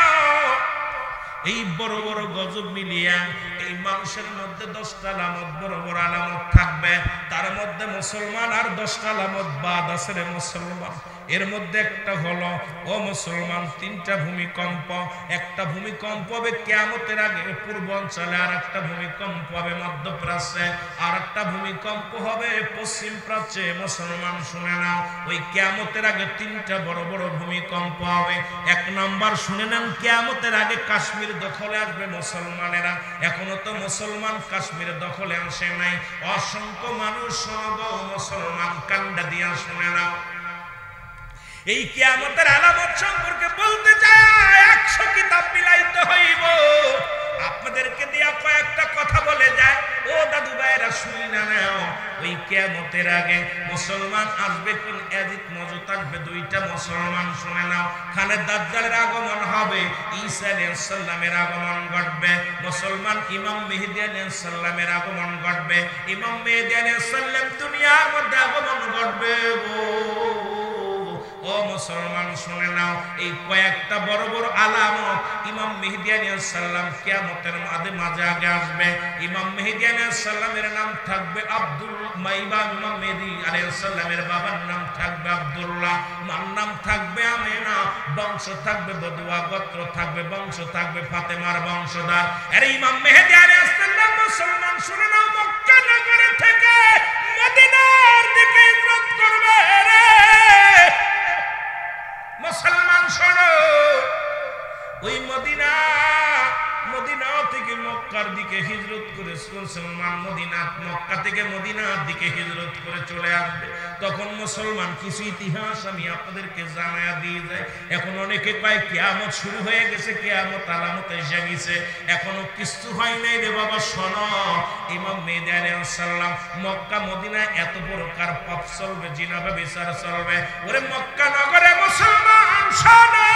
এই বড় বড় গজব মিলিয়া এই মানুষের মধ্যে 10টা আলামত বড় বড় আলামত থাকবে তার মধ্যে মুসলমান আর 10টা আলামত বাদ আছে রে মুসলমান এর মধ্যে একটা হলো ও মুসলমান 3টা ভূমিকম্প একটা ভূমিকম্প হবে কিয়ামতের আগে পূর্বাঞ্চলে আর একটা ভূমিকম্প হবে মধ্যপ্রাচ্যে আর একটা ভূমিকম্প হবে পশ্চিম প্রাচ্যে মুসলমান শুনে নাও ওই কিয়ামতের আগে 3টা বড় বড় ভূমিকম্প হবে 1 নাম্বার শুনে নেন কিয়ামতের আগে কাশ্মীর দখলে আসবে মুসলমানেরা এখনো তো মুসলমান কাশ্মীর দখলে আসে নাই অসংখ্য মানুষ সব মুসলমান কান্দা দিয়া শুনে নাও এই কিয়ামতের আলামত সম্পর্কে বলতে চাই 100 কিতাব মিলাইতে হইব আপনাদেরকে দিয়া কয়েকটা কথা বলে যায় ও দাদু ভাইরা শুনি না নাও, ওই কিয়ামতের আগে মুসলমান আসবে কোন এদিক মজুদ থাকবে দুইটা মুসলমান শুনে নাও। খানে দাজ্জালের আগমন হবে, ঈসা আলাইহিস সালামের আগমন ঘটবে, মুসলমান ইমাম মেহেদী আলাইহিস সালামের আগমন ঘটবে, ইমাম মেহেদী আলাইহিস সালাম দুনিয়ার মধ্যে আগমন ঘটবে। ও মুসলমান শুনে নাও, এই কয়েকটা বড় বড় আলামত ইমাম মেহেদী আলাইহিস সালাম কিয়ামতের মাঝে আগে আসবে। ইমাম মেহেদী আলাইহিস সালামের নাম থাকবে আব্দুল মাইবা, ইমাম মেহেদী আলাইহিস সালামের বাবার নাম থাকবে আব্দুল্লাহ, মার নাম থাকবে আমেনা, বংশ থাকবে বদুয়া, গোত্র থাকবে, বংশ থাকবে ফাতেমার বংশধর। আরে ইমাম মেহেদী আলাইহিস সালাম মুসলমান শুনে নাও মক্কা নগরে থেকে মদিনার দিকে হিজরত করবে। রে মুসলমান শোনো, ওই মদিনা থেকে মক্কার দিকে হিজরত করে মুসলমান মক্কা থেকে মদিনার দিকে হিজরত করে চলে আসবে। তখন মুসলমান কিছু ইতিহাস আমি আপনাদেরকে জানায়া দিয়ে যাই। এখন অনেকে কয় কিয়ামত শুরু হয়ে গেছে, কিয়ামত আলামত এসে গেছে, এখনো কিছু হয় নাই রে বাবা। শোনো, ইমাম মেহেদী আলাইহিস সালাম মক্কা মদিনা এত প্রকার পাপ চলবে, জিনাবে বিচার চলবে। ওরে মক্কা নগরে মুসলমান শোনো,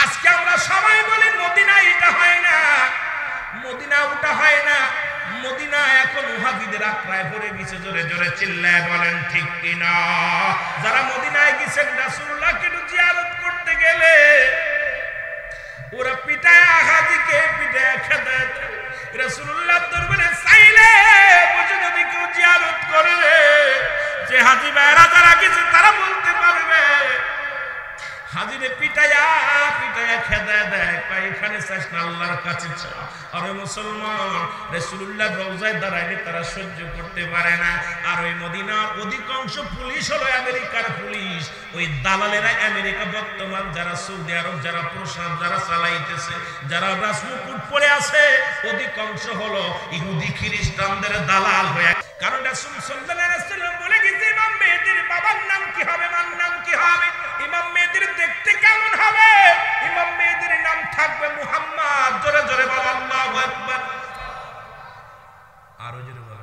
আজকে আমরা সবাই বলি মদিনা এটা হয় না, মদিনা ওটা হয় না। মদিনা এখন ওহাবীদের আক্রায় পড়ে গেছে, জোরে জোরে চিল্লায় বলেন ঠিক কিনা? যারা মদিনায় গেছেন রাসূলুল্লাহকে জিয়ারত করতে গেলে ওরা পিটায় হাজিকে পিটায় খেদায় রাসূলুল্লাহ দরবারে চাইলে বুঝে যদি কেউ জিয়ারত করে, যে হাজি ভাইরা যারা গেছে তারা বলতে পারবে, হাজিরে পিটায়া খেদায় দেয়, কয় এখানে চাস না আল্লাহর কাছে চা। আরে মুসলমান, রাসূলুল্লাহ রওজায় দাঁড়াইলে তারা সহ্য করতে পারে না। আর ওই মদিনার অধিকাংশ পুলিশ হলো আমেরিকার পুলিশ, ওই দালালেরা আমেরিকা বর্তমান যারা সৌদি আরব যারা প্রশাসন যারা চালাইতেছে, যারা রাজমুকুট পরে আছে, অধিকাংশ হলো ইহুদি খ্রিস্টানদের দালাল হয়ে। কারণ রাসূল সাল্লাল্লাহু আলাইহি ওয়াসাল্লাম বলে গেছে ইমাম মেহেদীর বাবার নাম কি হবে, মার নাম কি হবে, ইমাম মেহেদীর দেখতে কেমন হবে। ইমাম মেহেদীর নাম থাকবে মুহাম্মদ। জোরে জোরে বল আল্লাহু আকবার। আরো জোরে বল।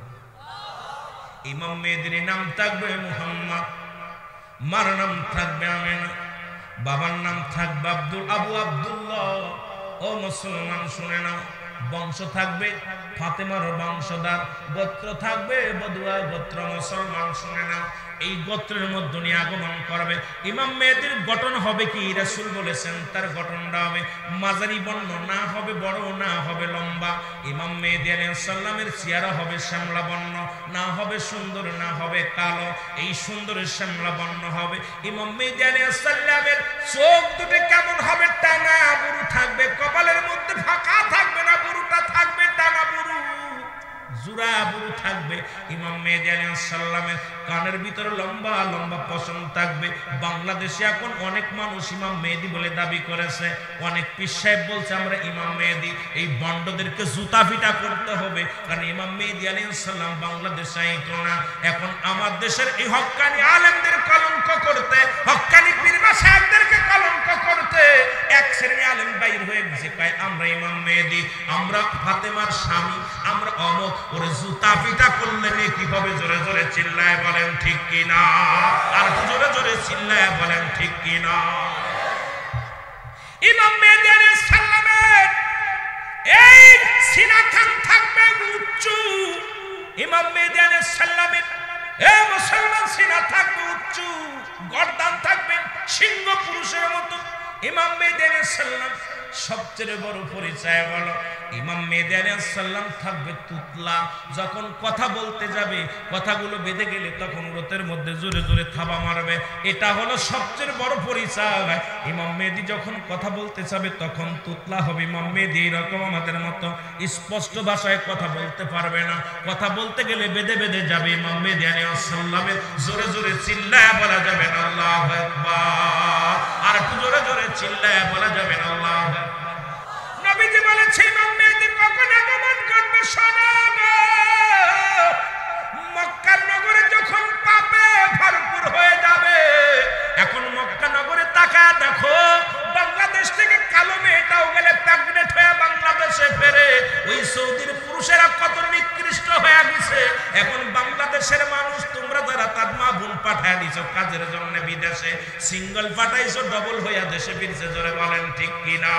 ইমাম মেহেদীর নাম থাকবে মুহাম্মদ, মার নাম থাকবে আমেনা, বাবার নাম থাকবে আবু আব্দুল্লাহ। ও মুসলমান শুনে নাও, বংশ থাকবে ফাতেমার বংশধর, গোত্র থাকবে বদুয়া গোত্র। মুসলমান শুনে নাও, এই গোত্রের মধ্যে নিয়ে আগমন করবে ইমাম মেহেদীর গঠন হবে কি? রাসূল বলেছেন তার গঠনটা হবে মাঝারি বর্ণ, না হবে বড়, না হবে লম্বা। ইমাম মেহেদী আলাইহিস সালামের চেহারা হবে শ্যামলা বর্ণ, না হবে সুন্দর, না হবে কালো, এই সুন্দর শ্যামলা বর্ণ হবে। ইমাম মেহেদী আলাইহিস সালামের চোখ দুটো কেমন হবে? টানা বুরু থাকবে, কপালের মধ্যে ফাঁকা থাকবে না, বুরুটা থাকবে টানা বুরু, জুরা বুরু থাকবে। ইমাম মেহেদী আলাইহিস সালামের কানের ভিতরে লম্বা লম্বা পশম থাকবে। বাংলাদেশে এখন অনেক মানুষ ইমাম মেহেদী বলে দাবি করেছে, অনেক পীর সাহেব বলছে আমরা ইমাম মেহেদী। এই বন্ডদেরকে জুতা পিটা করতে হবে, কারণ ইমাম মেহেদী আলাইহিস সালাম বাংলাদেশে আইতো না। এখন আমার দেশের এই হক্কানি আলেমদের কলঙ্ক করতে, হক্কানি পীর মাশায়েখদেরকে কলঙ্ক করতে এক শ্রেণী আলেম বাইর হয়ে গেছে, কয় আমরা ইমাম মেহেদী, আমরা ফাতেমার স্বামী, আমরা অমুক। ওরে জুতা পিটা করলে কি হবে? জোরে জোরে চিল্লায় বলেন ঠিক কিনা? আর জোরে জোরে চিল্লায় বলেন ঠিক কিনা? ইমাম মেহেদী আলাইহিস সালামের এই সিনা খান থাকবে উঁচু। ইমাম মেহেদী আলাইহিস সালামের এই মুসলমান সিনা থাকবে উঁচু, গর্দান থাকবে সিংহ পুরুষের মতো। ইমাম মেহেদী আলাইহিস সালাম সবচেয়ে বড় পরিচয় হলো ইমাম মেহেদী আলাইহিস সালাম থাকবে তুতলা। যখন কথা বলতে যাবে, কথাগুলো বেঁধে গেলে তখন রোতের মধ্যে জোরে জোরে থাবা মারবে। এটা হলো সবচেয়ে বড় পরিচয়। ইমাম মেহেদী যখন কথা বলতে যাবে তখন তুতলা হবে। ইমাম মেহেদী এরকম আমাদের মতো স্পষ্ট ভাষায় কথা বলতে পারবে না, কথা বলতে গেলে বেঁধে বেঁধে যাবে। ইমাম মেহেদী আলাইহিস সালামের জোরে জোরে চিল্লায় বলা যাবে না আল্লাহু আকবার। আর একটু জোরে জোরে চিল্লায় বলা যাবে না আল্লাহু আকবার। নবীজি বলেছে ইমাম মেহেদী কখন আগমন করবে? শোনো, মক্কার নগরে যখন পাপে ভরপুর হয়ে যাবে। এখন মক্কা নগরে তাকায় দেখো, বাংলাদেশ থেকে কালো মেয়েটাও গেলে প্রেগনেন্ট হয়ে বাংলা এখন বাংলাদেশের মানুষ তোমরা যারা তার মা বোন পাঠায় দিছো কাজের জন্য বিদেশে, সিঙ্গেল পাঠাইছো ডবল হইয়া দেশে ফিরছে, জোরে বলেন ঠিক কিনা?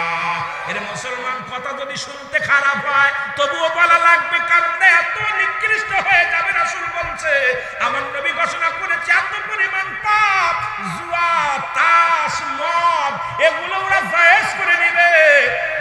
এর মুসলমান কথা যদি শুনতে খারাপ হয় তবুও বলা লাগবে, কারণ এত নিকৃষ্ট হয়ে যাবে। রাসূল বলছে, আমার নবী ঘোষণা করেছে, এত পরিমাণ পাপ, জুয়া, তাস, মদ এগুলো ওরা জায়েজ করে নেবে।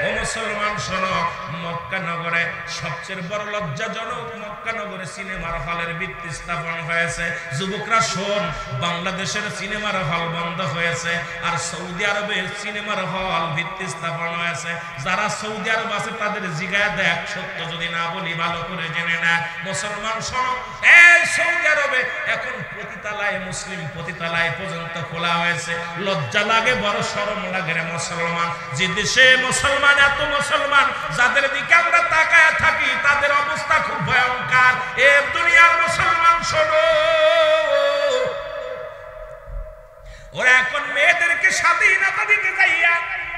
ও মুসলমান শোনো, মক্কা নগরে সবচেয়ে বড় লজ্জাজনক, মক্কা নগরে সিনেমার হলের ভিত্তি স্থাপন হয়েছে। যুবকরা শোন, বাংলাদেশের সিনেমার হল বন্ধ হয়েছে, আর সৌদি আরবের সিনেমার হল ভিত্তি স্থাপন হয়েছে। যারা সৌদি আরব আছে তাদের জিগায় দেখ, সত্য যদি না বলি ভালো করে জেনে না। মুসলমান শোনো, এই সৌদি আরবে এখন প্রতিতলায় মুসলিম, প্রতিতলায় পর্যন্ত খোলা হয়েছে। লজ্জা লাগে, বড় শরম লাগে রে মুসলমান। যে দেশে মুসলমান, এত মুসলমান যাদের দিকে আমরা তাকায় থাকি, তাদের অবস্থা খুব ভয়ঙ্কর। এ দুনিয়ার মুসলমান শোনো, ওরা এখন মেয়েদেরকে স্বাধীনতা দিতে যাইয়া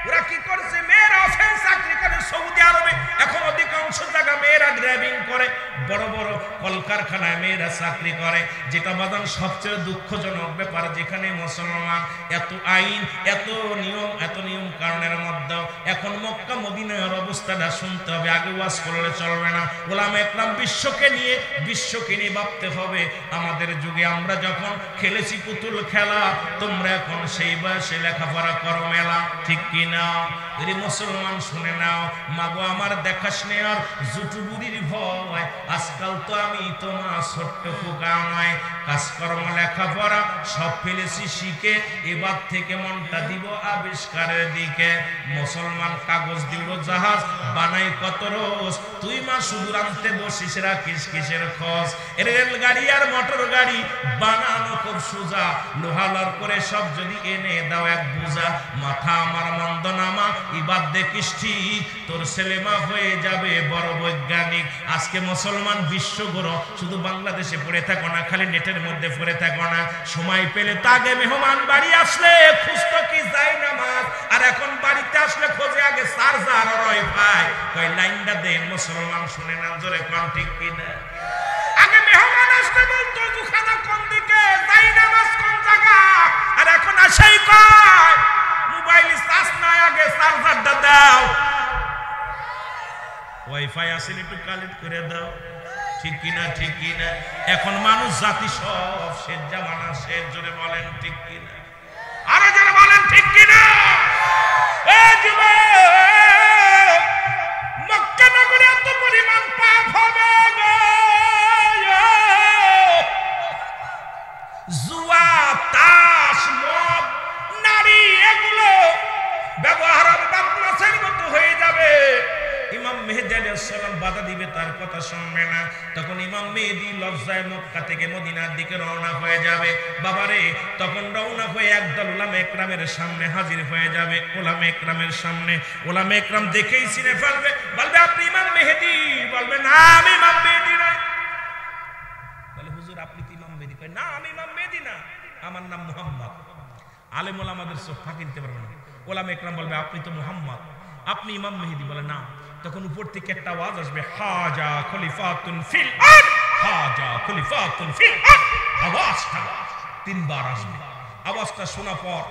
ওরা কি করছে, মেয়েরা অফেন্স চাকরি করে সৌদি আরবে। এখন অধিকাংশ জায়গা মেয়েরা ড্রাইভিং করে, বড় বড় কলকারখানায় মেয়েরা চাকরি করে। যেটা বাদান সবচেয়ে দুঃখজনক ব্যাপার, যেখানে মুসলমান এত আইন, এত নিয়ম কারণের মধ্যে এখন মক্কা মদিনার অবস্থাটা শুনতে হবে। আগে ওয়াজ করলে চলবে না। ওলামা একরাম বিশ্বকে নিয়ে ভাবতে হবে। আমাদের যুগে আমরা যখন খেলেছি পুতুল খেলা, তোমরা এখন সেই বয়সে লেখাপড়া করো মেলা, ঠিক কি না? এর মুসলমান শুনে নাও, মাগো আমার দেখাস নে আর জুটু বুড়ির ভয়। আজকাল তো আমি তোমার ছোট্ট পোকা নয়, কাজকর্ম লেখাপড়া সব ফেলেছি শিখে, এবার থেকে মনটা দিব আবিষ্কারের দিকে। মুসলমান কাগজ দিব জাহাজ বানাই কত রোজ, তুই মা শুধু আনতে বসিস, রাখিস কিসের খোঁজ। রেলগাড়ি আর মোটর গাড়ি বানানো খুব সোজা, লোহালর করে সব যদি এনে দাও এক বোঝা। মাথা আমার মন্দ নামা, এবার দেখিস ঠিক তোর ছেলেমা হয়ে যাবে বড় বৈজ্ঞানিক। আজকে মুসলমান বিশ্বগুরু, শুধু বাংলাদেশে পড়ে থাকো না, খালি নেটের মধ্যে পড়ে থাকো না। সময় পেলে তাগে মেহমান বাড়ি আসলে খুঁজতো কি যায় নামাজ, আর এখন বাড়িতে আসলে খোঁজে আগে চার্জার আর ওয়াইফাই। কই লাইনটা দেন মুসলমান শুনে না, জোরে কোন ঠিক কিনা? আগে মেহমান আসলে বলতো দুখানা কোন দিকে, যাই নামাজ কোন জায়গা, আর এখন আসেই কয় মোবাইলে চার্জ নাই, আগে চার্জারটা দাও। ওয়াইফাই আসলে একটু কালেক্ট করে দাও, ঠিক কিনা? ঠিক কিনা? এখন মানুষ জাতি সব শেষ জামানা শেষ, জোরে বলেন ঠিক কিনা? আরো জোরে বলেন ঠিক কিনা? এই যুবক, মক্কা নগরে এত পরিমাণ পাপ হবে গো, জুয়া, তাস, মদ, নারী এগুলো ব্যবহার বাদমাশের মতো হয়ে যাবে। ইমাম মেহেদী আলাইহিস সালাম বাধা দিবে, তার কথা শুনবে না। তখন ইমাম মেহেদী লজ্জায় মক্কা থেকে মদিনার দিকে রওনা হয়ে যাবে। বাবারে, তখন রওনা হয়ে একদল উলামা একরামের সামনে হাজির হয়ে যাবে। উলামা একরামের সামনে উলামা একরাম দেখেই চিনে ফেলবে, বলবে আপনি ইমাম মেহেদী? বলবে না, আমি ইমাম মেহেদী না। বলে হুজুর আপনি তো ইমাম মেহেদী? কয় না, আমি ইমাম মেহেদী না, আমার নাম মুহাম্মদ। আলেম ওলামাদের চোখ ফাঁকি দিতে পারবে না। ওলামা একরাম বলবে আপনি তো মুহাম্মদ, আপনি ইমাম মেহেদী? বলে না। তখন উপর থেকে একটা আওয়াজ আসবে, হাজা খলিফাতুন ফিল আরদ, হাজা খলিফাতুন ফিল আরদ। আওয়াজটা তিনবার আসবে। আওয়াজটা শোনা পর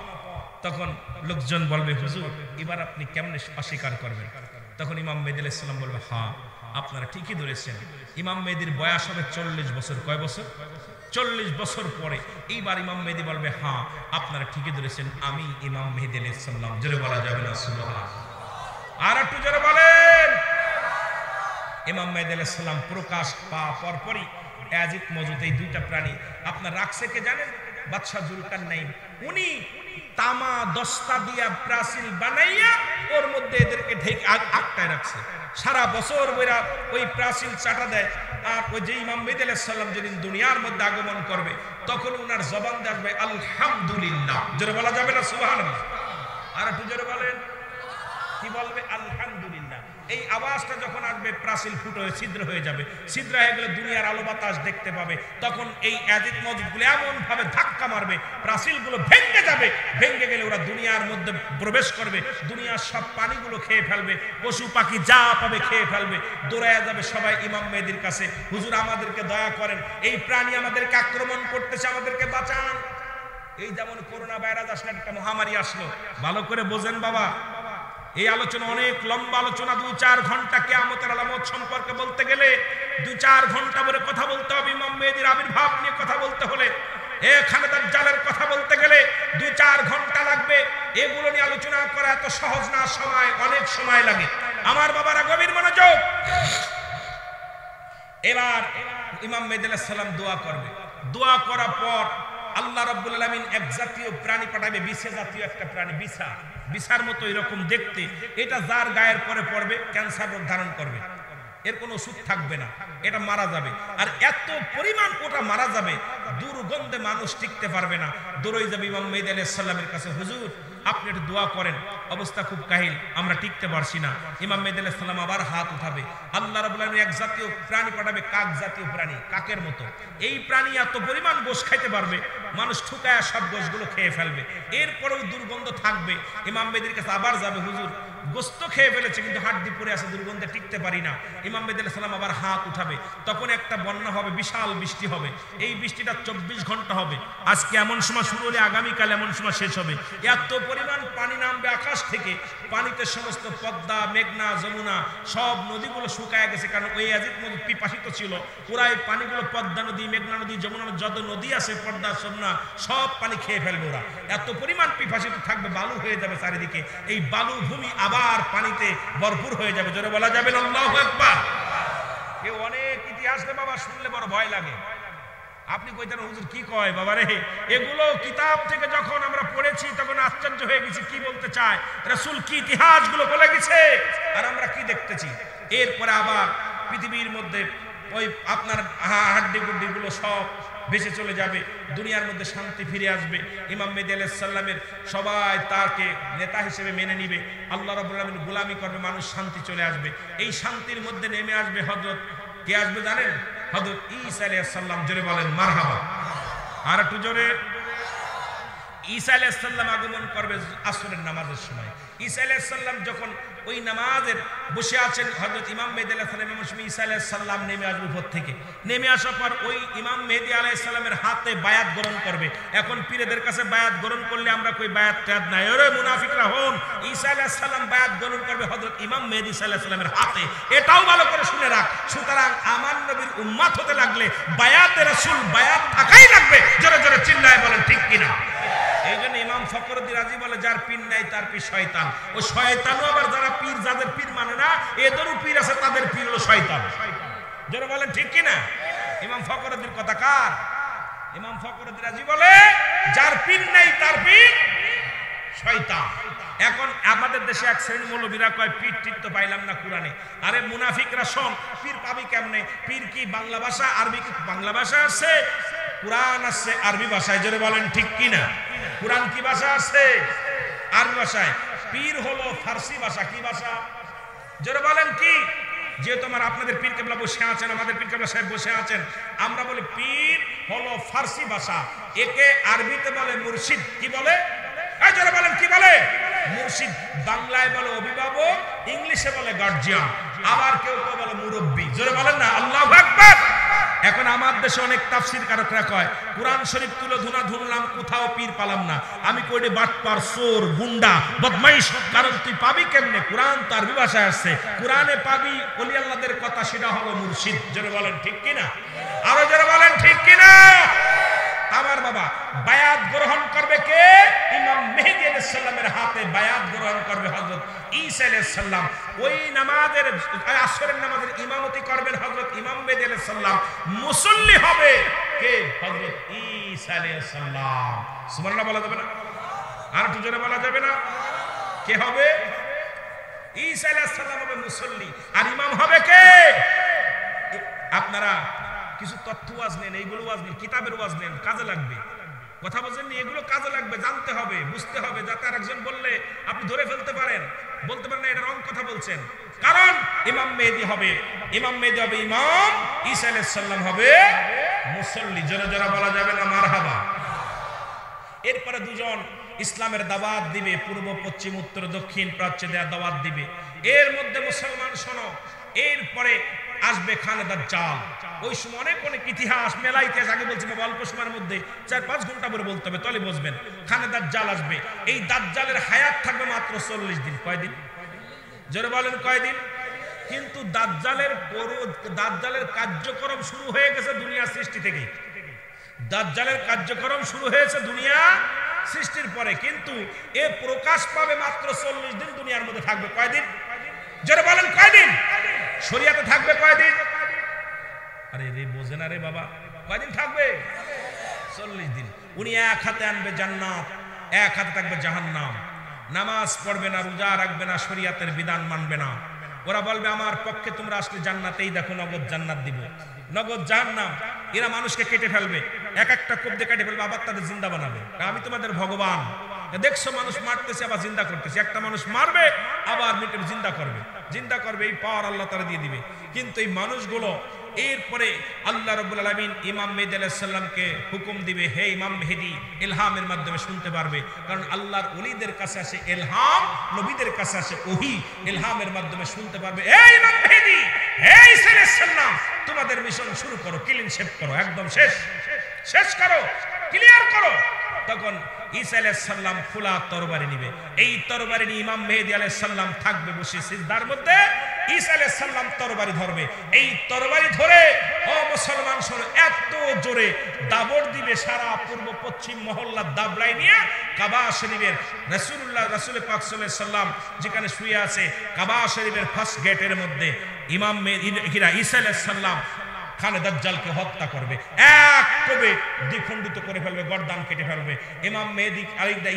তখন লোকজন বলবে হুজুর এবার আপনি কেমনে অস্বীকার করবেন? তখন ইমাম মেহেদী আলাইহিস সালাম বলবে হ্যাঁ আপনারা ঠিকই ধরেছেন। ইমাম মেহেদীর বয়স হবে 40 বছর। কয় বছর? 40 বছর পরে এইবার ইমাম মেহেদী বলবে হ্যাঁ আপনারা ঠিকই ধরেছেন, আমি ইমাম মেহেদী আলাইহিস সালাম। জোরে বলা যাবে না সুবহানাল্লাহ? আর একটু জোরে বলেন। ইমাম মেহেদী আলাইহিস সালাম প্রকাশ পাওয়ার পরপরই ইয়াজিদ মওজুদ, এই দুইটা প্রাণী আপনার রাখছে কে জানেন? বাদশা জুলকারনাইন। উনি তামা দস্তা দিয়া প্রাচীর বানাইয়া ওর মধ্যে এদেরকে ঢেকে আটকায় রাখছে। সারা বছর বইরা ওই প্রাচীর চাটা দেয়। আর ওই যে ইমাম মেহেদী আলাইহিস সালাম যেদিন দুনিয়ার মধ্যে আগমন করবে তখন ওনার জবান দিয়ে আসবে আলহামদুলিল্লাহ। জোরে বলা যাবে না সুবহানাল্লাহ? আর একটু জোরে বলেন। কি বলবে? আলহামদুলিল্লাহ। এই আওয়াজটা যখন আসবে প্রাচীর ফুটো হয়ে ছিদ্র হয়ে যাবে, ছিদ্র হয়ে গেলে দুনিয়ার আলো বাতাস দেখতে পাবে। তখন এই ইয়াজিদ মওজুদগুলো এমন ভাবে ধাক্কা মারবে, প্রাচীরগুলো ভেঙে যাবে। ভেঙে গেলে ওরা দুনিয়ার মধ্যে প্রবেশ করবে, দুনিয়ার সব পানিগুলো খেয়ে ফেলবে, পশু পাখি যা পাবে খেয়ে ফেলবে। দৌড়ায়া যাবে সবাই ইমাম মেহেদীর কাছে, হুজুর আমাদেরকে দয়া করেন, এই প্রাণী আমাদেরকে আক্রমণ করতেছে, আমাদেরকে বাঁচান। এই যেমন করোনা ভাইরাস আসলে, একটা মহামারী আসলো, ভালো করে বোঝেন বাবা। এই আলোচনা অনেক লম্বা আলোচনা, 2-4 ঘন্টা কিয়ামতের আলামত সম্পর্কে বলতে গেলে 2-4 ঘন্টা ধরে কথা বলতে হবে। ইমাম মেহেদীর আবির্ভাব নিয়ে কথা বলতে হলে, এখানে দাজ্জালের কথা বলতে গেলে 2-4 ঘন্টা লাগবে। এগুলো নিয়ে আলোচনা করা এত সহজ না, সময় অনেক সময় লাগে। আমার বাবারা গভীর মনোযোগ। এবার ইমাম মেহেদী আলাইহিস সালাম দোয়া করবে। দোয়া করার পর আল্লাহ রাব্বুল আলামিন এক জাতীয় প্রাণী পাঠাবে, বিছা জাতীয় একটা প্রাণী, বিছা, বিছার মতো এরকম দেখতে। এটা যার গায়ের পরে পড়বে ক্যান্সার রোগ ধারণ করবে, এর কোনো ওষুধ থাকবে না, এটা মারা যাবে। আর এত পরিমাণ ওটা মারা যাবে, দুর্গন্ধে মানুষ টিকতে পারবে না। দৌড়ে যাবে ইমাম মেহেদী আলাইহিস সালামের কাছে, হুজুর আপনি একটু দোয়া করেন, অবস্থা খুব কাহিল, আমরা টিকতে পারছি না। ইমাম মেহেদী আলাইহিস সালাম আবার হাত উঠাবে, আল্লাহ রাব্বুল আলামিন এক জাতীয় প্রাণী পাঠাবে, কাক জাতীয় প্রাণী, কাকের মতো। এই প্রাণী এত পরিমাণ গোশ খাইতে পারবে, মানুষ ঠুকায়া সব গোশগুলো খেয়ে ফেলবে, এরপরেও দুর্গন্ধ থাকবে। ইমাম মেহেদীর কাছে আবার যাবে, হুজুর গোস্ত খেয়ে ফেলেছে কিন্তু হাড্ডি পড়ে আছে, দুর্গন্ধে টিকতে পারি না। ইমাম মেহেদী আলাইহিস সালাম আবার হাত উঠাবে, তখন একটা বন্যা হবে, বিশাল বৃষ্টি হবে। এই বৃষ্টিটা 24 ঘন্টা হবে, আজকে এমন সময় শুরু হলে আগামীকাল এমন সময় শেষ হবে। এত পরিমাণ পানি নামবে আকাশ থেকে, পানিতে সমস্ত পদ্মা, মেঘনা, যমুনা সব নদীগুলো শুকায় গেছে, কারণ ওই ইয়াজিদ মওজুদ পিপাসিত ছিল। পুরা এই পানিগুলো পদ্মা নদী, মেঘনা নদী, যমুনা নদী, যত নদী আছে পদ্মা, যমুনা সব পানি খেয়ে ফেলবে ওরা। এত পরিমাণ পিপাসিত থাকবে, বালু হয়ে যাবে চারিদিকে। এই বালু ভূমি আবার পানিতে ভরপুর হয়ে যাবে। জোরে বলা যাবে না আল্লাহু আকবার। এ অনেক ইতিহাস রে বাবা, শুনলে বড় ভয় লাগে। আপনি কইতেন হুজুর কি কয় বাবা রে, এগুলো কিতাব থেকে যখন আমরা পড়েছি তখন আশ্চর্য হয়ে গেছি, কি বলতে চায় রাসূল, কি ইতিহাসগুলো বলে গেছে আর আমরা কি দেখতেছি। এরপরে আবার পৃথিবীর মধ্যে ওই আপনার হাড্ডি গুড্ডিগুলো সব বেঁচে চলে যাবে, দুনিয়ার মধ্যে শান্তি ফিরে আসবে। ইমাম মেহেদী আলাইহিস সালামের সবাই তাকে নেতা হিসেবে মেনে নিবে, আল্লাহ রাব্বুল আলামিন গোলামি করবে, মানুষ শান্তি চলে আসবে। এই শান্তির মধ্যে নেমে আসবে হযরত, কে আসবে জানেন? হযরত ঈসা আলাইহিস সালাম। জোরে বলেন মারহাবা। আর একটু জোরে। ঈসা আলাইহিস সালাম আগমন করবে আসরের নামাজের সময়। ঈসা আলাইহিস সালাম যখন ওই নামাজের বসে আছেন, হযরত ইমাম মেহেদী আলাইহিস সালাম, ঈসা আলাইহিস সালাম নেমে আসবে উপর থেকে। নেমে আসার পর ওই ইমাম মেহেদী আলাইহিস সালামের হাতে বায়াত গ্রহণ করবে। এখন পীরদের কাছে বায়াত গ্রহণ করলে আমরা কই বায়াত টায়াত নাই, ওরে মুনাফিকরা হন। ঈসা আলাইহিস সালাম বায়াত গ্রহণ করবে হযরত ইমাম মেহেদী আলাইহিস সালামের হাতে, এটাও ভালো করে শুনে রাখ। সুতরাং আমার নবীর উম্মত হতে লাগলে বায়াতে রাসূল, বায়াত থাকাই লাগবে। জোরে জোরে চিল্লায় বলেন ঠিক কিনা। এই জন্য ইমাম ফখরুদ্দীন রাজি বলে, যার পীর নাই তার পীর শয়তান। ও শয়তানও আবার যারা পীর, যাদের পীর মানে না, এদেরও পীর আছে, তাদের পীর হলো শয়তান। যারা বলেন ঠিক কিনা। ইমাম ফখরুদ্দীন কথা কার? ইমাম ফখরুদ্দীন রাজি বলে, যার পীর নাই তার পীর শয়তান। এখন আমাদের দেশে এক শ্রেণী মৌলবীরা কয় পীর টির তো পাইলাম না কোরআনে। আরে মুনাফিকরা শোন, পীর পাবি কেমনে? পীর কি বাংলা ভাষা, আরবি কি বাংলা ভাষা আছে? কুরআন আছে আরবি ভাষায়। জোরে বলেন ঠিক কিনা। কুরআন কি ভাষা আছে? আরবি ভাষায়। পীর হলো ফার্সি ভাষা। কি ভাষা? জোরে বলেন কি। যে তোমার আপনাদের পীর কেবলা বসে আছেন, আমাদের পীর কেবলা সাহেব বসে আছেন, আমরা বলি পীর হলো ফার্সি ভাষা, একে আরবিতে বলে মুর্শিদ। কি বলে? জোরে বলেন কি বলে? মুর্শিদ। বাংলায় বলে অভিভাবক, ইংলিশে বলে গার্জিয়ান, আবার কেউ কেউ বলে মুরব্বী। জোরে বলেন না আল্লাহু আকবার। এখন আমার দেশে অনেক তাফসীর কারকরা কয় কুরআন শরীফ তুলে ধুনা ধুনলাম, কোথাও পীর পালাম না। আমি কইলে বাটপার, চোর, গুন্ডা, বদমাইশ। কারণ তুই পাবি কেমনে? কুরআন তো আরবি ভাষায় আছে, কুরআনে পাবি ওলি আল্লাহদের কথা, সেটা হলো মুর্শিদ। জোরে বলেন ঠিক কিনা। আরো জোরে বলেন ঠিক কিনা। আমার বাবা বায়াত গ্রহণ করবে কে? ইমাম মেহেদী আলাইহিস সালামের হাতে বায়াত গ্রহণ করবে হযরত ঈসা আলাইহিস সালাম। ওই নামাজের, আসরের নামাজের ইমামতি করবেন হযরত ইমাম মেহেদী আলাইহিস সালাম। মুসল্লি হবে কে? হযরত ঈসা আলাইহিস সালাম। সুবহানাল্লাহ বলা যাবে না? আর একটু জোরে বলা যাবে না? কে হবে? ঈসা আলাইহিস সালাম হবে মুসল্লি, আর ইমাম হবে কে? আপনারা কিছু তথ্য ওয়াজ নেন, এইগুলো ওয়াজ নেন, কিতাবের ওয়াজ নেন, কাজে লাগবে। কথা বলছেন, এগুলো কাজে লাগবে, জানতে হবে, বুঝতে হবে, যাতে আরেকজন বললে আপনি ধরে ফেলতে পারেন, বলতে পারেন না এটা রং কথা বলছেন। কারণ ইমাম মেহেদী হবে ইমাম ঈসা আলাইহিস সালাম হবে মুসল্লি। জোরে জোরে বলা যাবে না মারহাবা। এরপরে দুজন ইসলামের দাওয়াত দিবে, পূর্ব পশ্চিম উত্তর দক্ষিণ প্রাচ্যে দেয়া দাওয়াত দিবে। এর মধ্যে মুসলমান শোনো, এরপরে আসবে খানে দাজ্জাল। ওই সময় অনেক ইতিহাস মেলা ইতিহাস আগে বলছি বাবা, অল্প সময়ের মধ্যে 4-5 ঘন্টা করে বলতে হবে, তাহলে বুঝবেন। খানে দাজ্জাল আসবে। এই দাজ্জালের হায়াত থাকবে মাত্র 40 দিন। কয়দিন? জোরে বলেন কয়দিন? কিন্তু দাজ্জালের কার্যক্রম শুরু হয়ে গেছে দুনিয়া সৃষ্টি থেকে। দাজ্জালের কার্যক্রম শুরু হয়েছে দুনিয়া সৃষ্টির পরে, কিন্তু এ প্রকাশ পাবে মাত্র 40 দিন দুনিয়ার মধ্যে থাকবে। কয়দিন? জোরে বলেন কয়দিন? শরিয়াতে থাকবে কয়দিন? আরে রে বোঝে না রে বাবা, কয়দিন থাকবে? 40 দিন। উনি এক হাতে আনবে জান্নাত, এক হাতে থাকবে জাহান্নাম। নামাজ পড়বে না, রোজা রাখবে না, শরিয়াতের বিধান মানবে না। ওরা বলবে আমার পক্ষে তোমরা আসলে জান্নাতেই দেখো, নগদ জান্নাত দিব, নগদ জাহান্নাম। এরা মানুষকে কেটে ফেলবে, এক একটা কবদে কেটে ফেলবে, আবার তাদের জিন্দা বানাবে। আমি তোমাদের ভগবান। দেখছো মানুষ মারতেছে আবার জিন্দা করতেছে, একটা মানুষ মারবে আবার মিটে জিন্দা করবে, এই পাওয়ার আল্লাহ তারা দিয়ে দিবে। কিন্তু এই মানুষগুলো এরপরে আল্লাহ রাব্বুল আলামিন ইমাম মেহেদী আলাইহিস সালামকে হুকুম দিবে, হে ইমাম মেহেদী, ইলহামের মাধ্যমে শুনতে পারবে। কারণ আল্লাহর ওলিদের কাছে আসে ইলহাম, নবীদের কাছে আসে ওহী, ইলহামের মাধ্যমে শুনতে পারবে। হে ইমাম মেহেদী, হে ঈসা আলাইহিস সালাম, তোমাদের মিশন শুরু করো, ক্লিন শেপ করো, একদম শেষ করো, ক্লিয়ার করো। তখন ঈসা আলাইহিস সালাম খোলা তরবারি নিবে। এই তরবারি নিয়ে ইমাম মেহেদী আলাইহিস সালাম থাকবে বসে সিজদার মধ্যে। ঈসা আলাইহিস সালাম তরবারি ধরবে। এই তরবারি ধরে ও মুসলমান শোনো, এত জোরে দাবড় দিবে, সারা পূর্ব পশ্চিম মহল্লা দাবড়াই নিয়ে কাবা শরীফের রাসূল পাক সাল্লাল্লাহু আলাইহি সাল্লাম যেখানে শুয়ে আছে, কাবা শরীফের ফার্স্ট গেটের মধ্যে ইমাম ঈসা আলাইহিস সালাম খানে দাজ্জালকে হত্যা করবে, এক কোবে দ্বিখণ্ডিত করে ফেলবে, গর্দান কেটে ফেলবে। ইমাম মেহেদী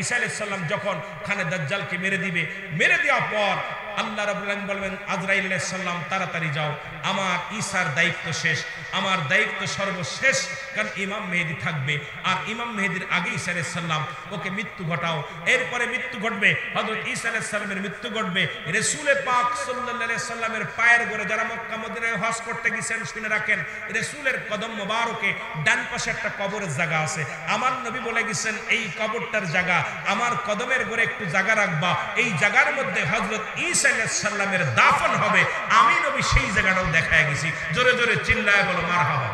ঈসা আলাইহিস সালাম যখন খানে দাজ্জালকে মেরে দিবে, মেরে দেওয়ার পর আল্লাহ রাব্বুল আলামিন বলবেন আজরাইল আলাইহিস সালাম তাড়াতাড়ি যাও, আমার ঈসার দায়িত্ব শেষ, আমার দায়িত্ব সর্বশেষ। কারণ ইমাম মেহেদী থাকবে, আর ইমাম মেহেদীর আগে ঈসা আলাইহিস সালাম ওকে মৃত্যু ঘটাও। এরপরে মৃত্যু ঘটবে, হযরত ঈসা আলাইহিস সালামের মৃত্যু ঘটবে। রাসূল পাক সাল্লাল্লাহু আলাইহি সাল্লামের পায়ের গোড়ে, যারা মক্কা মদিনায় হজ করতে গেছেন শুনে রাখেন, রাসূলের কদম মোবারকে ডান পাশে একটা কবরের জায়গা আছে। আমার নবী বলে গেছেন এই কবরটার জায়গা, আমার কদমের গোড়ে একটু জায়গা রাখবা, এই জায়গার মধ্যে হযরত ঈসা আলাইহিস সালামের দাফন হবে। আমি নবী সেই জায়গাটাও দেখায় গেছি। জোরে জোরে চিল্লায় বলো মারহাবা।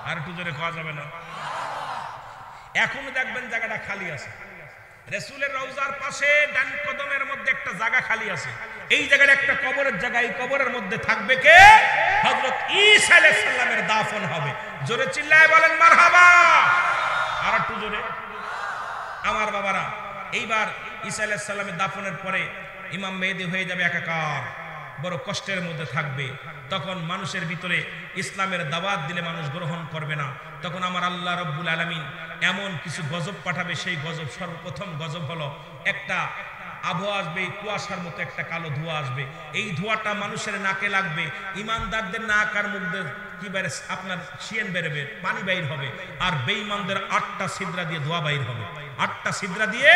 আর একটু জোরে খাওয়া যাবে না? এখনো দেখবেন জায়গাটা খালি আছে। রাসূলের রওজার পাশে ডান কদমের মধ্যে একটা জায়গা খালি আছে। এই জায়গাটা একটা কবরের জায়গা, এই কবরের মধ্যে থাকবে কে? হযরত ঈসা আলাইহিস সালামের দাফন হবে। জোরে চিল্লায় বলেন মারহাবা। আর একটু জোরে। আমার বাবারা, এইবার ঈসা আলাইহিস সালামের দাফনের পরে ইমাম মেহেদী হয়ে যাবে একাকার, বড় কষ্টের মধ্যে থাকবে। তখন মানুষের ভিতরে ইসলামের দাওয়াত দিলে মানুষ গ্রহণ করবে না। তখন আমার আল্লাহ রাব্বুল আলামিন এমন কিছু গজব পাঠাবে, সেই গজব সর্বপ্রথম গজব হলো একটা আবহাওয়া আসবে, কুয়াশার মতো একটা কালো ধোঁয়া আসবে। এই ধোঁয়াটা মানুষের নাকে লাগবে, ইমানদারদের নাক আর মুখ দিয়ে কি বের, আপনার শিয়েন বেরোবে, পানি বাইর হবে। আর বেঈমানদের 8টা ছিদ্রা দিয়ে ধোঁয়া বাইর হবে, 8টা ছিদ্রা দিয়ে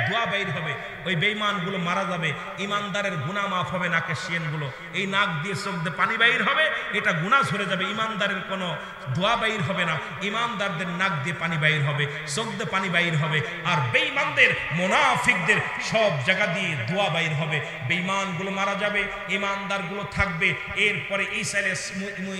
ধোঁয়া বাইর হবে। ওই বেঈমানগুলো মারা যাবে, ইমানদারের গুনাহ মাফ হবে নাকের শিয়েনগুলো। এই নাক দিয়ে চোখ দিয়ে পানি বাইর হবে, এটা গুনাহ ঝরে যাবে। ইমানদারের কোনো ধোঁয়া বাইর হবে না, ইমানদারদের নাক দিয়ে পানি বাইর হবে, চোখ দিয়ে পানি বাইর হবে। আর বেঈমানদের, মুনাফিকদের সব জায়গা দিয়ে ধোঁয়া বাইর হবে। বেঈমানগুলো মারা যাবে, ইমানদারগুলো থাকবে। এরপরে ঈসা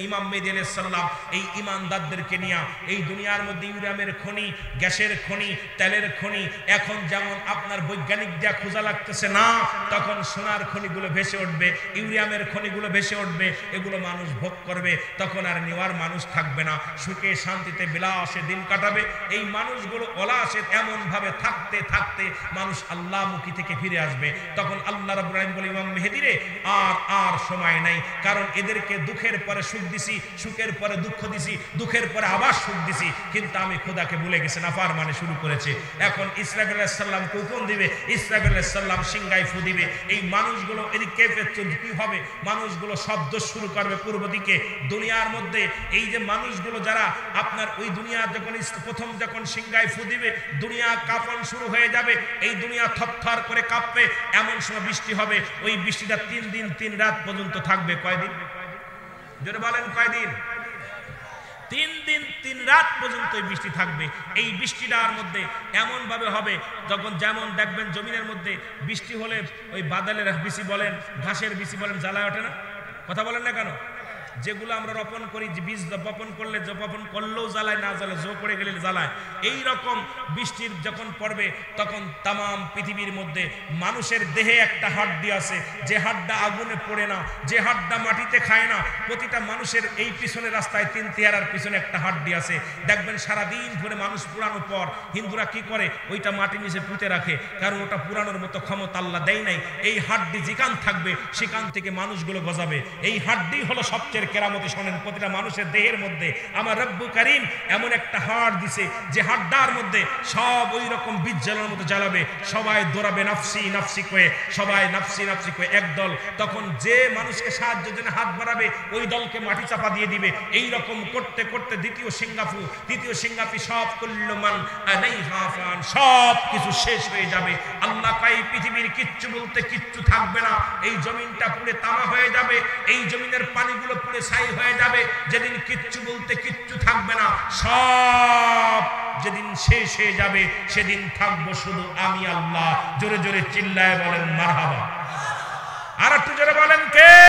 ইমাম মেহেদী আলাইহিস সালাম এই ইমানদারদেরকে নিয়ে এই দুনিয়ার মধ্যে ইউরেনিয়ামের খনি, গ্যাসের খনি, তেলের খনি, এখন যেমন আপনার বৈজ্ঞানিক যা খোঁজা লাগতেছে না, তখন সোনার খনিগুলো ভেসে উঠবে, ইউরেনিয়ামের খনিগুলো ভেসে উঠবে, এগুলো মানুষ ভোগ করবে। তখন আর নেওয়ার মানুষ থাকবে না, সুখে শান্তিতে বিলাসে দিন কাটাবে। এই মানুষগুলো ওলাসে এমন ভাবে থাকতে থাকতে মানুষ আল্লাহমুখী থেকে ফিরে আসবে। তখন আল্লাহ রাব্বুল আলামিন বলে ইমাম মেহেদী রে, আর সময় নাই, কারণ এদেরকে দুঃখের পরে সুখ দিছি, সুখের পরে দুঃখ দিছি, দুঃখের পরে আবার সুখ দিছি, কিন্তু আমি খোদাকে ভুলে গেছি, নাফরমানি শুরু করেছে। এখন ইসরাঈল আলাইহিস সালাম হুকুম দিবে, ইসরাফিল আলাইহিস সালাম সিংহায় ফু দিবে। এই মানুষগুলো এদিকে কেফে কি হবে, মানুষগুলো শব্দ শুরু করবে পূর্ব দিকে। দুনিয়ার মধ্যে এই যে মানুষগুলো যারা আপনার ওই দুনিয়া যখন প্রথম যখন সিংহায় ফু দিবে, দুনিয়া কাঁপন শুরু হয়ে যাবে, এই দুনিয়া থরথর করে কাঁপবে। এমন সময় বৃষ্টি হবে, ওই বৃষ্টিটা 3 দিন 3 রাত পর্যন্ত থাকবে। কয়দিন? জোরে বলেন কয়দিন? 3 দিন 3 রাত পর্যন্ত এই বৃষ্টি থাকবে। এই বৃষ্টিটার মধ্যে এমন ভাবে হবে তখন যেমন দেখবেন জমিনের মধ্যে বৃষ্টি হলে ওই বাদলের বিচি বলেন, ঘাসের বিচি বলেন, জ্বালায় ওঠে না? কথা বলেন না কেন? যেগুলো আমরা রোপণ করি, বীজ বপন করলে বপন করলেও জ্বালায়, না জ্বালায়, জো পড়ে গেলে জ্বালায়। এই রকম বৃষ্টির যখন পড়বে তখন তামাম পৃথিবীর মধ্যে মানুষের দেহে একটা হাড্ডি আছে, যে হাড্ডা আগুনে পড়ে না, যে হাড্ডা মাটিতে খায় না। প্রতিটা মানুষের এই পিছনে রাস্তায় 3 চেহারার পিছনে একটা হাড্ডি আছে। দেখবেন সারাদিন ধরে মানুষ পুরানোর পর হিন্দুরা কি করে, ওইটা মাটির নিচে পুঁতে রাখে, কারণ ওটা পুরানোর মতো ক্ষমতা আল্লাহ দেয় নাই। এই হাড্ডি যেখান থাকবে সেখান থেকে মানুষগুলো গজাবে। এই হাড্ডি হলো সবচেয়ে কেরামতি। শোনেন, প্রতিটা মানুষের দেহের মধ্যে আমার রব্বু কারীম এমন একটা হাড় দিছে, যে হাড়টার মধ্যে সব ওই রকম বীজ জ্বালানোর মতো জ্বালাবে। সবাই দৌড়াবে নাফসি নাফসি করে, সবাই নাফসি নাফসি করে একদল। তখন যে মানুষকে সাহায্যের জন্য হাত বাড়াবে ওই দলকে মাটি চাপা দিয়ে দিবে। এই রকম করতে করতে তৃতীয় সিঙ্গাফি সব কুল্লুমান আলাইহা ফান, সব কিছু শেষ হয়ে যাবে। আল্লাহ কয় পৃথিবীর কিচ্ছু বলতে কিচ্ছু থাকবে না। এই জমিনটা পুরো তামা হয়ে যাবে, এই জমিনের পানিগুলো পুরো ছাই হয়ে যাবে। যেদিন কিচ্ছু বলতে কিচ্ছু থাকবে না, সব যেদিন শেষ হয়ে যাবে সেদিন থাকবো শুধু আমি আল্লাহ। জোরে জোরে চিল্লায় বলেন মারহাবা। আর একটু জোরে বলেন কে?